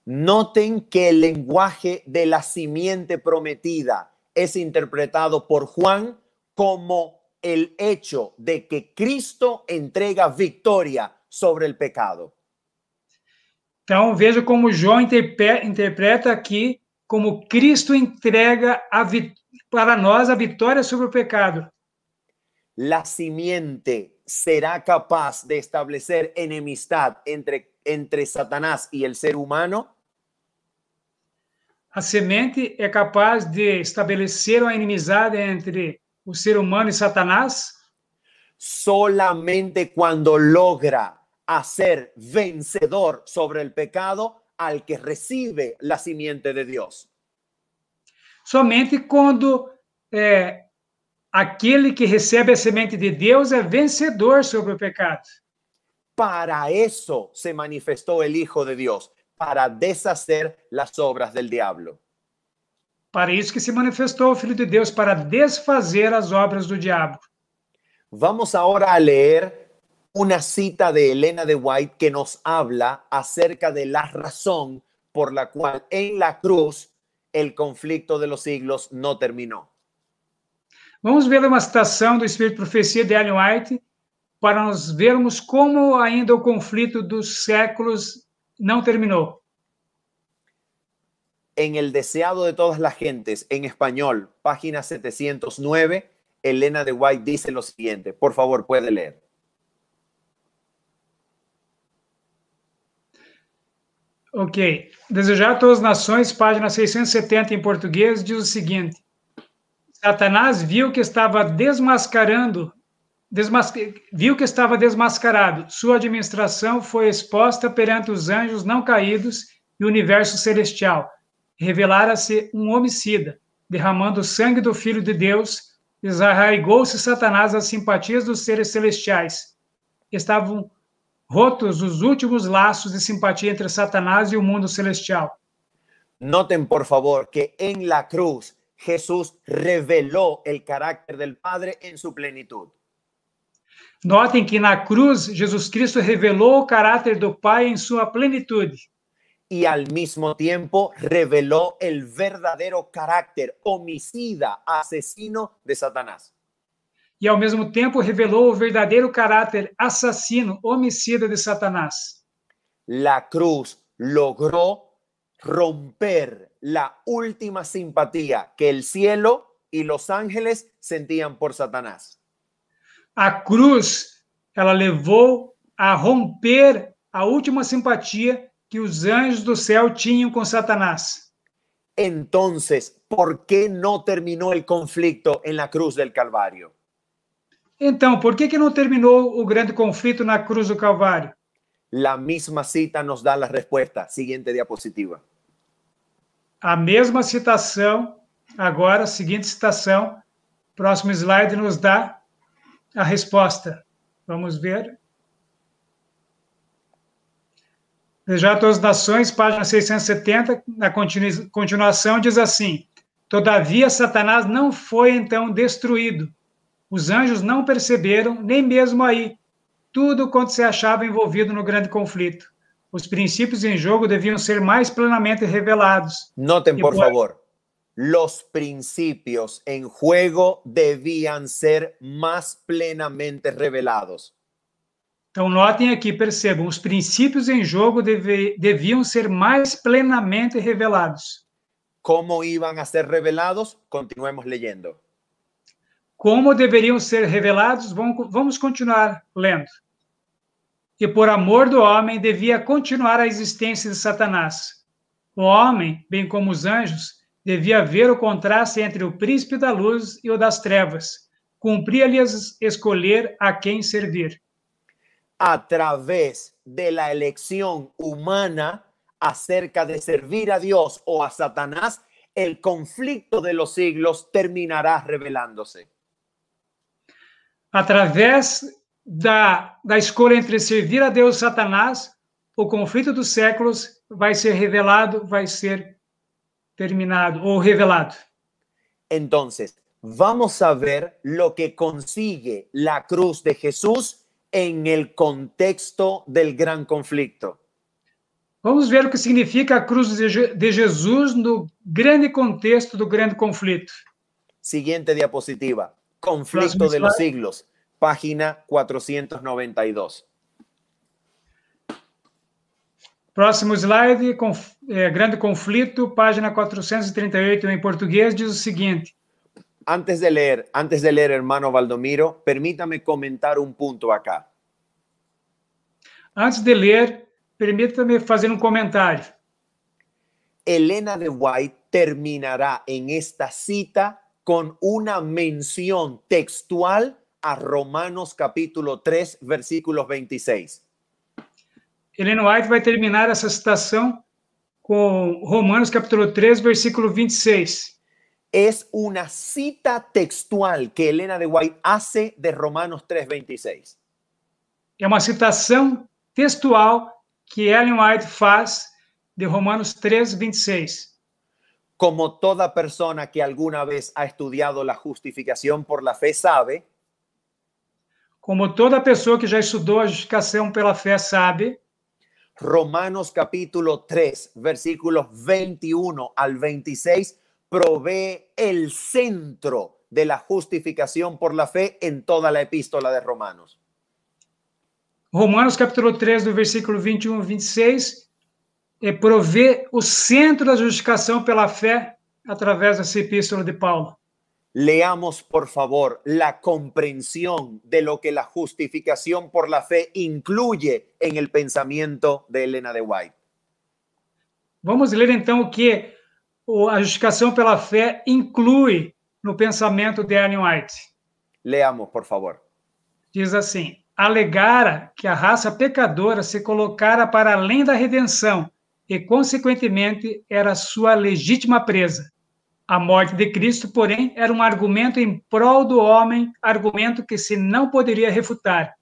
Noten que el lenguaje de la simiente prometida es interpretado por Juan como el hecho de que Cristo entrega victoria sobre el pecado. Então, veja como João interpreta aqui como Cristo entrega para nós a vitória sobre o pecado. La simiente será capaz de establecer enemistad entre Satanás y el ser humano. A semente é capaz de estabelecer uma inimizade entre o ser humano e Satanás? Solamente cuando logra hacer vencedor sobre el pecado al que recibe la simiente de Dios. Somente quando aquele que recebe a semente de Deus é vencedor sobre o pecado. Para eso se manifestó el Hijo de Dios, para deshacer las obras del diablo. Para isso que se manifestou o Filho de Deus, para desfazer as obras do diabo. Vamos ahora a leer una cita de Elena de White que nos habla acerca de la razón por la cual en la cruz el conflicto de los siglos no terminó. Vamos ver uma citação do Espírito de Profecia de Ellen White para nós vermos como ainda o conflito dos séculos não terminou. En El deseado de todas las gentes, en español, página 709, Elena de White dice lo siguiente. Por favor, puede leer. Ok. Desejar a todas as nações, página 670 em português, diz o seguinte: Satanás viu que estava desmascarado. Sua administração foi exposta perante os anjos não caídos e o universo celestial. Revelara-se um homicida, derramando o sangue do Filho de Deus, desarraigou-se Satanás às simpatias dos seres celestiais. Estavam rotos os últimos laços de simpatia entre Satanás e o mundo celestial. Noten, por favor, que en la cruz Jesús reveló el carácter del Padre en su plenitud. Notem que na cruz, Jesus Cristo revelou o caráter do Pai em sua plenitude. Y al mismo tiempo reveló el verdadero carácter homicida, asesino de Satanás. E ao mesmo tempo revelou o verdadeiro caráter assassino, homicida de Satanás. La cruz logró romper la última simpatía que el cielo y los ángeles sentían por Satanás. A cruz, ela levou a romper a última simpatia que os anjos do céu tinham com Satanás. Entonces, ¿por qué no terminó el conflicto en la cruz del Calvario? Então, por que não terminou o grande conflito na cruz do Calvário? La misma cita nos da la respuesta. Siguiente diapositiva. A mesma citação, agora, seguinte citação, próximo slide nos dá a resposta. Vamos ver. Já todas as nações, página 670, na continuação, diz assim: Todavia, Satanás não foi então destruído. Os anjos não perceberam, nem mesmo aí, tudo quanto se achava envolvido no grande conflito. Os princípios em jogo deviam ser mais plenamente revelados. Noten, por favor, los principios en juego debían ser más plenamente revelados. Então, notem aqui, percebam, os princípios em jogo deviam ser mais plenamente revelados. ¿Cómo iban a ser revelados? Continuemos leyendo. Como deveriam ser revelados? Vamos continuar lendo. E por amor do homem devia continuar a existência de Satanás. O homem, bem como os anjos, devia ver o contraste entre o príncipe da luz e o das trevas. Cumpria-lhes escolher a quem servir. A través de la elección humana acerca de servir a Dios o a Satanás, el conflicto de los siglos terminará revelándose. Através da escolha entre servir a Deus e Satanás, o conflito dos séculos vai ser revelado, vai ser terminado ou revelado. Entonces, vamos a ver lo que consigue la cruz de Jesús en el contexto del gran conflicto. Vamos ver o que significa a cruz de Jesus no grande contexto do grande conflito. Siguiente diapositiva. Conflicto de los siglos. Página 492. Próximo slide, grande conflito, página 438 em português, diz o seguinte. Antes de leer, hermano Valdomiro, permítame comentar un punto acá. Antes de ler, permita-me fazer um comentário. Elena de White terminará en esta cita con una mención textual a Romanos capítulo 3, versículos 26. Ellen White vai terminar essa citação com Romanos capítulo 3, versículo 26. Es una cita textual que Elena de White hace de Romanos 3:26. É uma citação textual que Ellen White faz de Romanos 3:26. Como toda persona que alguna vez ha estudiado la justificación por la fe sabe, como toda pessoa que já estudou a justificação pela fé sabe, Romanos capítulo 3, versículos 21 al 26 provee el centro de la justificación por la fe en toda la epístola de Romanos. Romanos capítulo 3, do versículo 21 ao 26, provê o centro da justificação pela fé através dessa epístola de Paulo. Leamos, por favor, la comprensión de lo que la justificación por la fe incluye en el pensamiento de Elena de White. Vamos ler então o que a justificação pela fé inclui no pensamento de Ellen White. Leamos, por favor. Diz assim: alegara que a raça pecadora se colocara para além da redenção e, consequentemente, era sua legítima presa. A morte de Cristo, porém, era um argumento em prol do homem, argumento que se não poderia refutar.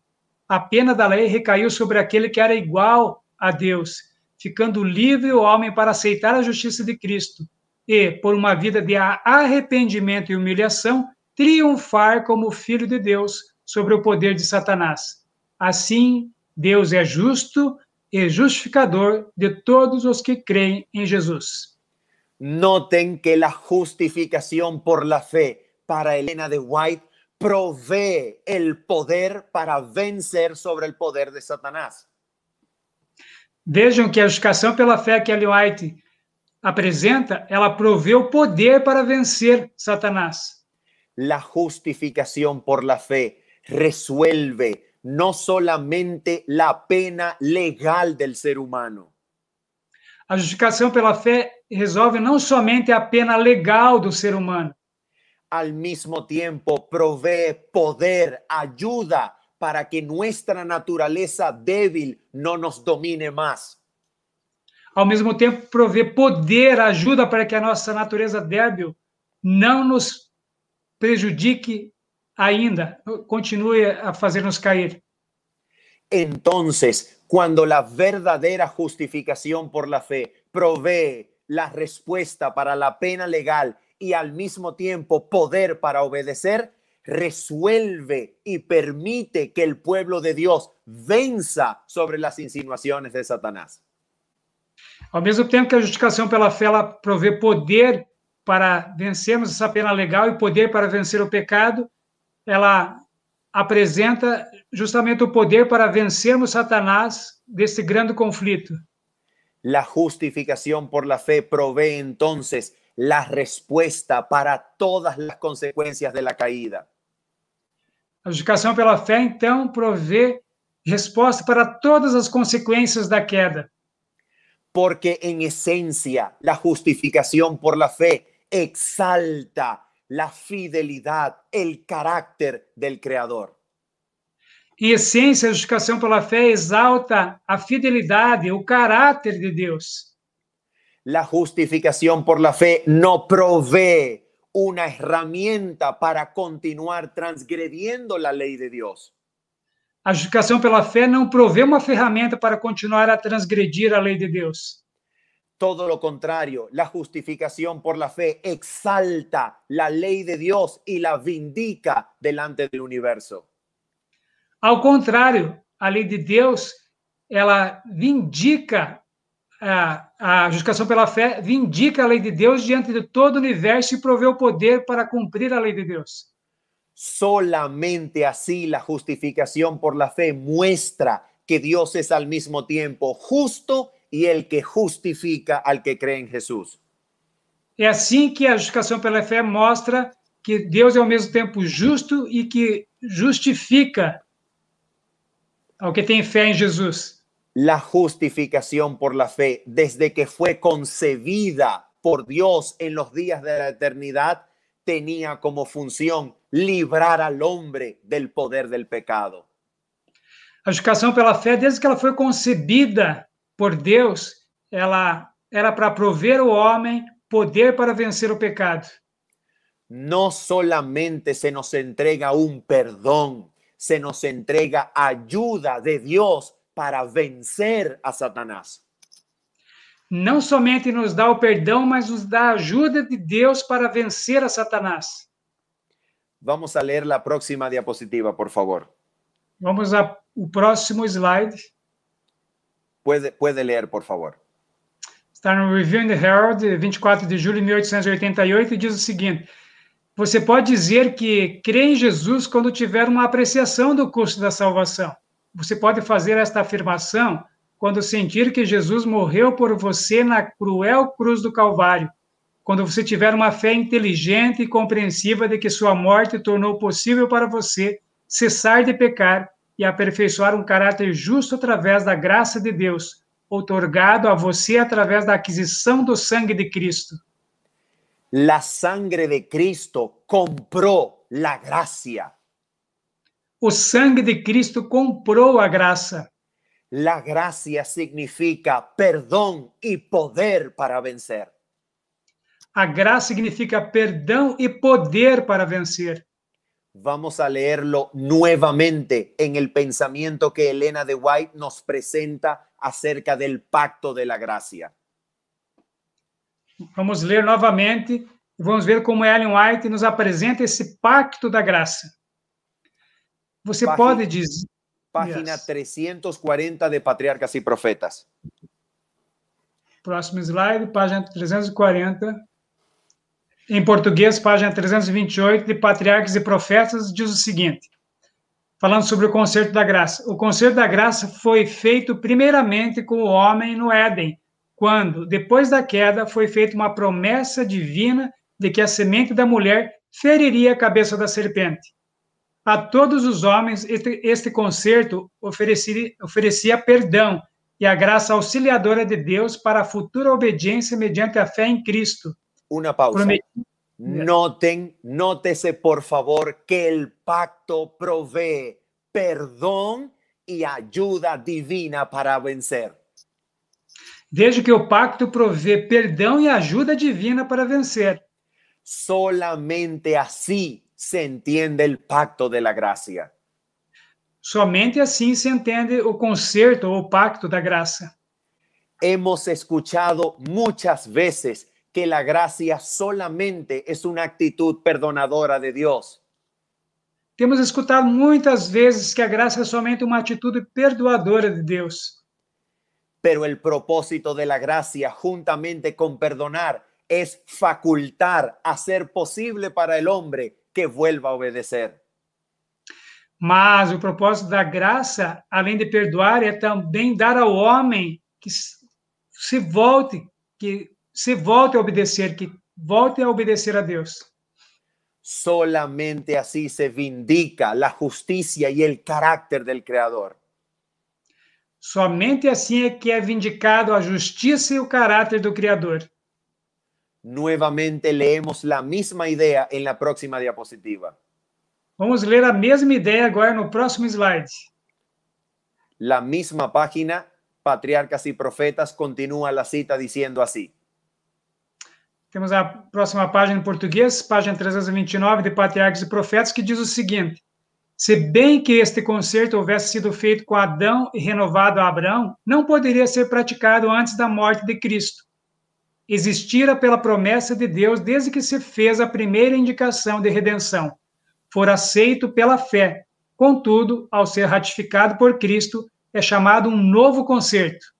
A pena da lei recaiu sobre aquele que era igual a Deus, ficando livre o homem para aceitar a justiça de Cristo e, por uma vida de arrependimento e humilhação, triunfar como filho de Deus sobre o poder de Satanás. Assim, Deus é justo e justificador de todos os que creem em Jesus. Noten que la justificación por la fe para Elena de White provee el poder para vencer sobre el poder de Satanás. Vejam que a justificação pela fé que Ellen White apresenta, ela provê o poder para vencer Satanás. La justificación por la fe resuelve no solamente la pena legal del ser humano. A justificação pela fé resolve não somente a pena legal do ser humano. Al mismo tiempo provee poder, ayuda para que nuestra naturaleza débil no nos domine más. Ao mesmo tempo provê poder, ajuda para que a nossa natureza débil não nos prejudique ainda, continue a fazer-nos cair. Entonces, cuando la verdadera justificación por la fe provee la respuesta para la pena legal y al mismo tiempo poder para obedecer, resuelve y permite que el pueblo de Dios venza sobre las insinuaciones de Satanás. Ao mesmo tempo que a justificação pela fé ela provê poder para vencermos essa pena legal e poder para vencer o pecado, ela apresenta justamente o poder para vencermos Satanás desse grande conflito. La justificación por la fe provee entonces la respuesta para todas las consecuencias de la caída. A justificação pela fé, então, provê resposta para todas as consequências da queda. Porque en esencia la justificación por la fe exalta la fidelidad, el carácter del Creador. Em essência, a justificação pela fé exalta a fidelidade, o caráter de Deus. La justificación por la fe no provee una herramienta para continuar transgrediendo la ley de Dios. A justificação pela fé não provê uma ferramenta para continuar a transgredir a lei de Deus. Todo lo contrario, la justificación por la fe exalta la ley de Dios y la vindica delante del universo. Ao contrário, a lei de Deus, ela vindica, a justificação pela fé vindica a lei de Deus diante de todo o universo e provê o poder para cumprir a lei de Deus. Solamente así la justificación por la fe muestra que Dios es al mismo tiempo justo y el que justifica al que cree en Jesús. É assim que a justificação pela fé mostra que Deus é ao mesmo tempo justo e que justifica ao que tem fé em Jesus. La justificación por la fe, desde que fue concebida por Dios en los días de la eternidad, tenía como función librar al hombre del poder del pecado. A justificação pela fé, desde que ela foi concebida por Deus, ela era para prover ao homem poder para vencer o pecado. No solamente se nos entrega un perdón, se nos entrega ayuda de Dios para vencer a Satanás. Não somente nos dá o perdão, mas nos dá a ajuda de Deus para vencer a Satanás. Vamos a leer la próxima diapositiva, por favor. Vamos ao próximo slide. Puede leer, por favor. Está no Review in the Herald, 24 de julho de 1888, e diz o seguinte: você pode dizer que crê em Jesus quando tiver uma apreciação do custo da salvação. Você pode fazer esta afirmação quando sentir que Jesus morreu por você na cruel cruz do Calvário, quando você tiver uma fé inteligente e compreensiva de que sua morte tornou possível para você cessar de pecar e aperfeiçoar um caráter justo através da graça de Deus, outorgado a você através da aquisição do sangue de Cristo. La sangre de Cristo compró la gracia. O sangue de Cristo comprou a graça. La gracia significa perdón y poder para vencer. A graça significa perdão e poder para vencer. Vamos a leerlo nuevamente en el pensamiento que Elena de White nos presenta acerca del pacto de la gracia. Vamos ler novamente e vamos ver como Ellen White nos apresenta esse pacto da graça. Você pode dizer... Página yes. 340 de Patriarcas y Profetas. Próximo slide, página 340. Em português, página 328 de Patriarcas e Profetas, diz o seguinte, falando sobre o concerto da graça. O concerto da graça foi feito primeiramente com o homem no Éden, quando, depois da queda, foi feita uma promessa divina de que a semente da mulher feriria a cabeça da serpente. A todos os homens, este concerto oferecia perdão e a graça auxiliadora de Deus para a futura obediência mediante a fé em Cristo. Una pausa. Nótese por favor que el pacto provee perdón y ayuda divina para vencer. Veja que o pacto provê perdão e ajuda divina para vencer. Solamente así se entiende el pacto de la gracia. Somente assim se entende o concerto ou o pacto da graça. Hemos escuchado muchas veces que la gracia solamente es una actitud perdonadora de Dios. Temos escutado muitas vezes que a graça é somente uma atitude perdoadora de Deus. Pero el propósito de la gracia, juntamente con perdonar, es facultar, hacer posible para el hombre que vuelva a obedecer. Mas o propósito da graça, além de perdoar, é também dar ao homem que se volte a obedecer, que volte a obedecer a Deus. Solamente así se vindica la justicia y el carácter del Creador. Somente assim é que é vindicado a justiça e o caráter do Criador. Nuevamente leemos la misma idea en la próxima diapositiva. Vamos ler a mesma ideia agora no próximo slide. La misma página, Patriarcas y Profetas, continúa la cita diciendo así. Temos a próxima página em português, página 329 de Patriarcas e Profetas, que diz o seguinte: se bem que este concerto houvesse sido feito com Adão e renovado a Abraão, não poderia ser praticado antes da morte de Cristo. Existira pela promessa de Deus desde que se fez a primeira indicação de redenção. For aceito pela fé. Contudo, ao ser ratificado por Cristo, é chamado um novo concerto.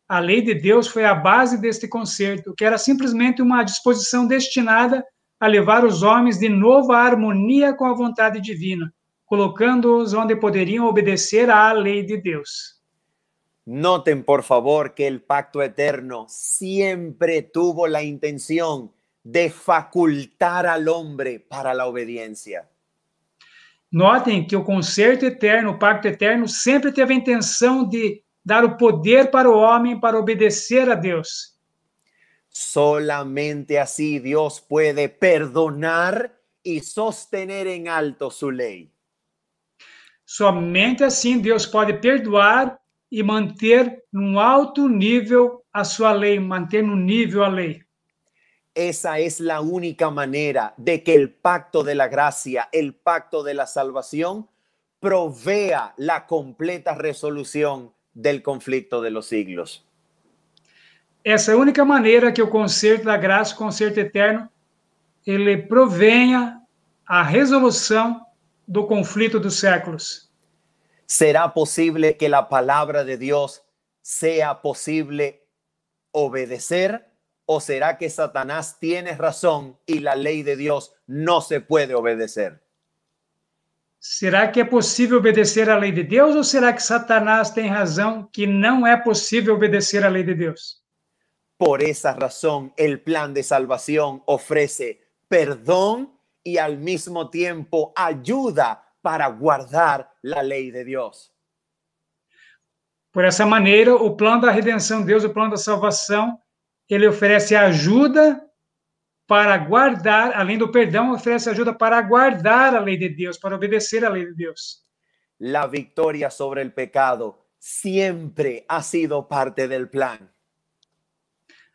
A lei de Deus foi a base deste concerto, que era simplesmente uma disposição destinada a levar os homens de novo à harmonia com a vontade divina, colocando-os onde poderiam obedecer à lei de Deus. Noten, por favor, que el pacto eterno siempre tuvo la intención de facultar al hombre para la obediencia. Notem que o concerto eterno, o pacto eterno, sempre teve a intenção de dar o poder para o homem para obedecer a Deus. Solamente así Dios puede perdonar y sostener en alto su ley. Somente assim Deus pode perdoar e manter num alto nível a sua lei, manter no nível a lei. Esa es la única manera de que el pacto de la gracia, el pacto de la salvación, provea la completa resolución del conflicto de los siglos. Essa é a única maneira que o concerto da graça, o concerto eterno, ele provenha a resolução do conflito dos séculos. ¿Será posible que la palabra de Dios sea posible obedecer? ¿O será que Satanás tiene razón y la ley de Dios no se puede obedecer? Será que é possível obedecer à lei de Deus ou será que Satanás tem razão que não é possível obedecer à lei de Deus? Por esa razón, el plan de salvación ofrece perdón y al mismo tiempo ayuda para guardar la ley de Dios. Por essa maneira, o plano da redenção de Deus, o plano da salvação, ele oferece ajuda para guardar, além do perdão, oferece ajuda para guardar a lei de Deus, para obedecer a lei de Deus. La victoria sobre el pecado siempre ha sido parte del plan.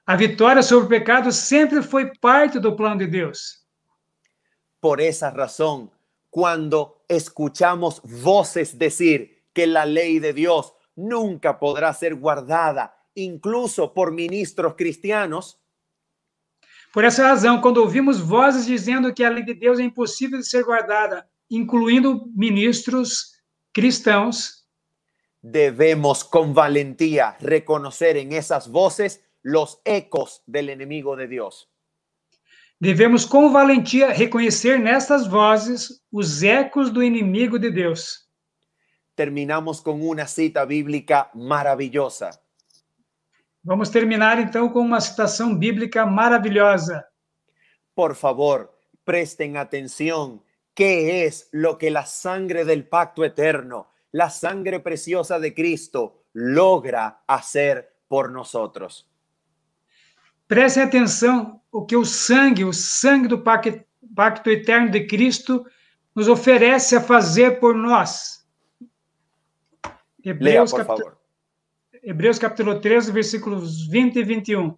A vitória sobre o pecado sempre foi parte do plano de Deus. Por esa razón, cuando escuchamos voces decir que la ley de Dios nunca podrá ser guardada, incluso por ministros cristianos, por essa razão, quando ouvimos vozes dizendo que a lei de Deus é impossível de ser guardada, incluindo ministros cristãos, debemos con valentía reconocer en esas voces los ecos del enemigo de Dios. Devemos com valentia reconhecer nestas vozes os ecos do inimigo de Deus. Terminamos con una cita bíblica maravillosa. Vamos terminar então com uma citação bíblica maravilhosa. Por favor, presten atención. ¿Qué es lo que la sangre del pacto eterno, la sangre preciosa de Cristo, logra hacer por nosotros? Prestem atenção o que o sangue do pacto eterno de Cristo nos oferece a fazer por nós. Lea, por favor. Hebreus capítulo 13, versículos 20 e 21.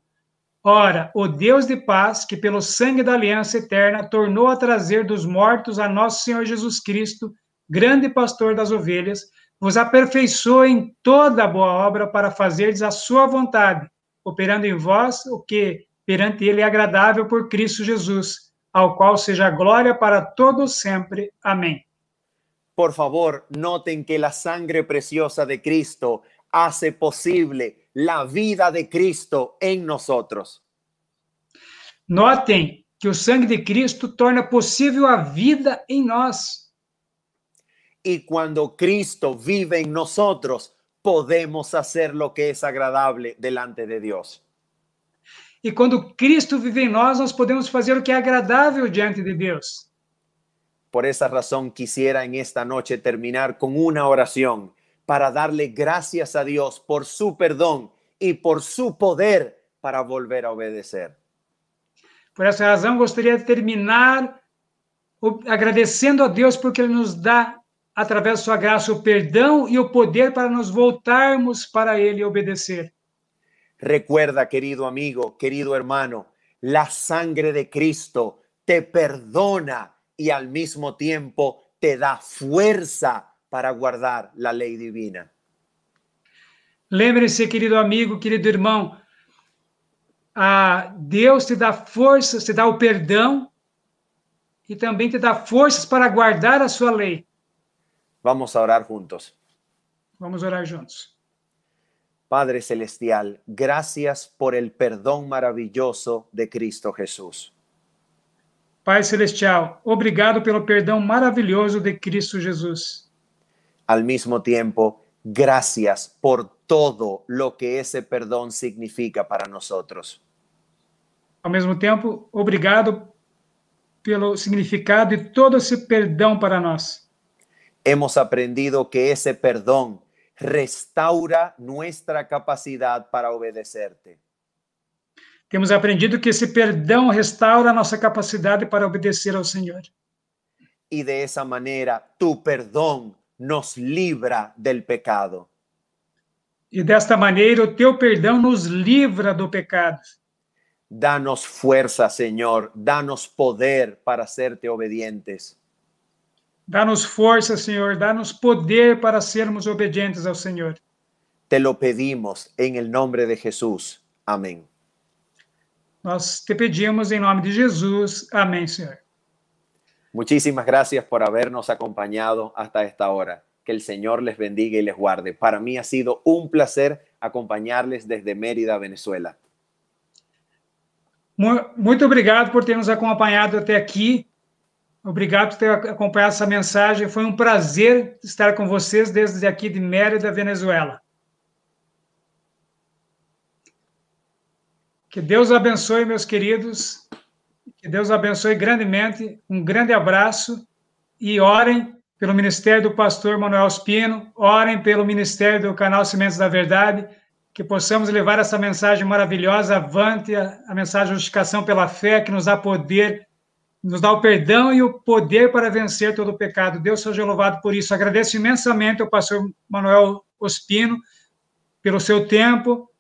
Ora, o Deus de paz, que pelo sangue da aliança eterna tornou a trazer dos mortos a nosso Senhor Jesus Cristo, grande pastor das ovelhas, vos aperfeiçoe em toda boa obra para fazerdes a sua vontade, operando em vós o que perante ele é agradável por Cristo Jesus, ao qual seja a glória para todos sempre. Amém. Por favor, noten que la sangre preciosa de Cristo hace posible la vida de Cristo en nosotros. Notem que o sangue de Cristo torna possível a vida em nós. Y cuando Cristo vive en nosotros, podemos hacer lo que es agradable delante de Dios. E quando Cristo vive em nós, nós podemos fazer o que é agradável diante de Deus. Por esa razón quisiera en esta noche terminar con una oración para darle gracias a Dios por su perdón y por su poder para volver a obedecer. Por essa razão, gostaria de terminar agradecendo a Deus porque Ele nos dá, através de sua graça, o perdão e o poder para nos voltarmos para Ele e obedecer. Recuerda, querido amigo, querido hermano, la sangre de Cristo te perdona y al mismo tiempo te da fuerza para guardar la ley divina. Lembre-se, querido amigo, querido irmão, Deus te dá forças, te dá o perdão e também te dá forças para guardar a sua lei. Vamos a orar juntos. Vamos orar juntos. Padre Celestial, gracias por el perdón maravilloso de Cristo Jesús. Pai Celestial, obrigado pelo perdão maravilhoso de Cristo Jesus. Al mismo tiempo, gracias por todo lo que ese perdón significa para nosotros. Ao mesmo tempo, obrigado pelo significado e todo esse perdão para nós. Hemos aprendido que ese perdón restaura nuestra capacidad para obedecerte. Temos aprendido que esse perdão restaura a nossa capacidade para obedecer ao Senhor. Y de esa manera, tu perdón nos libra del pecado. E desta maneira, o teu perdão nos livra do pecado. Danos fuerza, Señor, danos poder para serte obedientes. Dá-nos força, Senhor, dá-nos poder para sermos obedientes ao Senhor. Te lo pedimos en el nombre de Jesús. Amén. Nós te pedimos em nome de Jesus. Amém, Senhor. Muchísimas gracias por habernos acompañado hasta esta hora. Que el Señor les bendiga y les guarde. Para mí ha sido un placer acompañarles desde Mérida, Venezuela. Muito obrigado por ter nos acompanhado até aqui. Obrigado por ter acompanhado essa mensagem. Foi um prazer estar com vocês desde aqui de Mérida, Venezuela. Que Deus abençoe, meus queridos. Que Deus abençoe grandemente. Um grande abraço e orem pelo Ministério do Pastor Manuel Spino, orem pelo Ministério do Canal Sementes da Verdade, que possamos levar essa mensagem maravilhosa avante, a mensagem de justificação pela fé, que nos dá poder, nos dá o perdão e o poder para vencer todo o pecado. Deus seja louvado por isso. Agradeço imensamente ao pastor Manuel Ospino pelo seu tempo,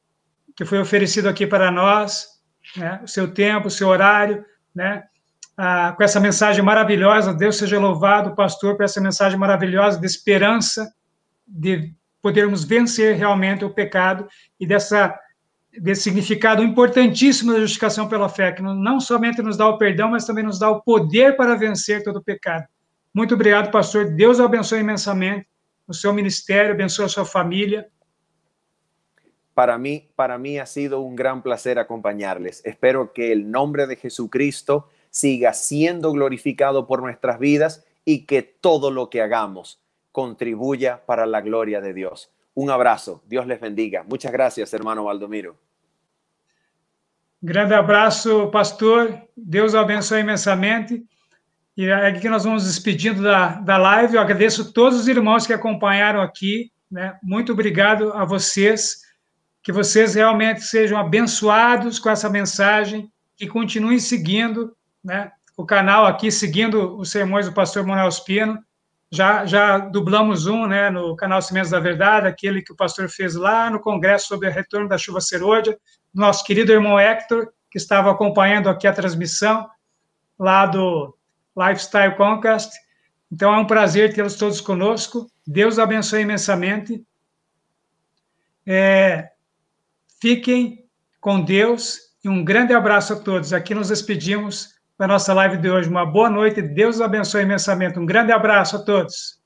que foi oferecido aqui para nós, né? O seu tempo, o seu horário, né? Com essa mensagem maravilhosa. Deus seja louvado, pastor, por essa mensagem maravilhosa de esperança, de podermos vencer realmente o pecado e desse significado importantíssimo da justificação pela fé, que não somente nos dá o perdão, mas também nos dá o poder para vencer todo o pecado. Muito obrigado, pastor. Deus o abençoe imensamente, o seu ministério, abençoe a sua família. Para mí ha sido un gran placer acompañarles. Espero que el nombre de Jesucristo siga siendo glorificado por nuestras vidas y que todo lo que hagamos contribuya para la gloria de Dios. Un abrazo. Dios les bendiga. Muchas gracias, hermano Valdomiro. Grande abraço, pastor. Deus o abençoe imensamente. E é aqui que nós vamos despedindo da live. Eu agradeço a todos os irmãos que acompanharam aqui, né? Muito obrigado a vocês. Que vocês realmente sejam abençoados com essa mensagem, que continuem seguindo, né, o canal aqui, seguindo os sermões do pastor Manuel Spino. Já dublamos um, né, no canal Sementes da Verdade, aquele que o pastor fez lá no congresso sobre o retorno da chuva serôdia, nosso querido irmão Hector, que estava acompanhando aqui a transmissão, lá do Lifestyle Conquest. Então, é um prazer tê-los todos conosco. Deus abençoe imensamente. Fiquem com Deus e um grande abraço a todos. Aqui nos despedimos da nossa live de hoje. Uma boa noite. Deus abençoe imensamente. Um grande abraço a todos.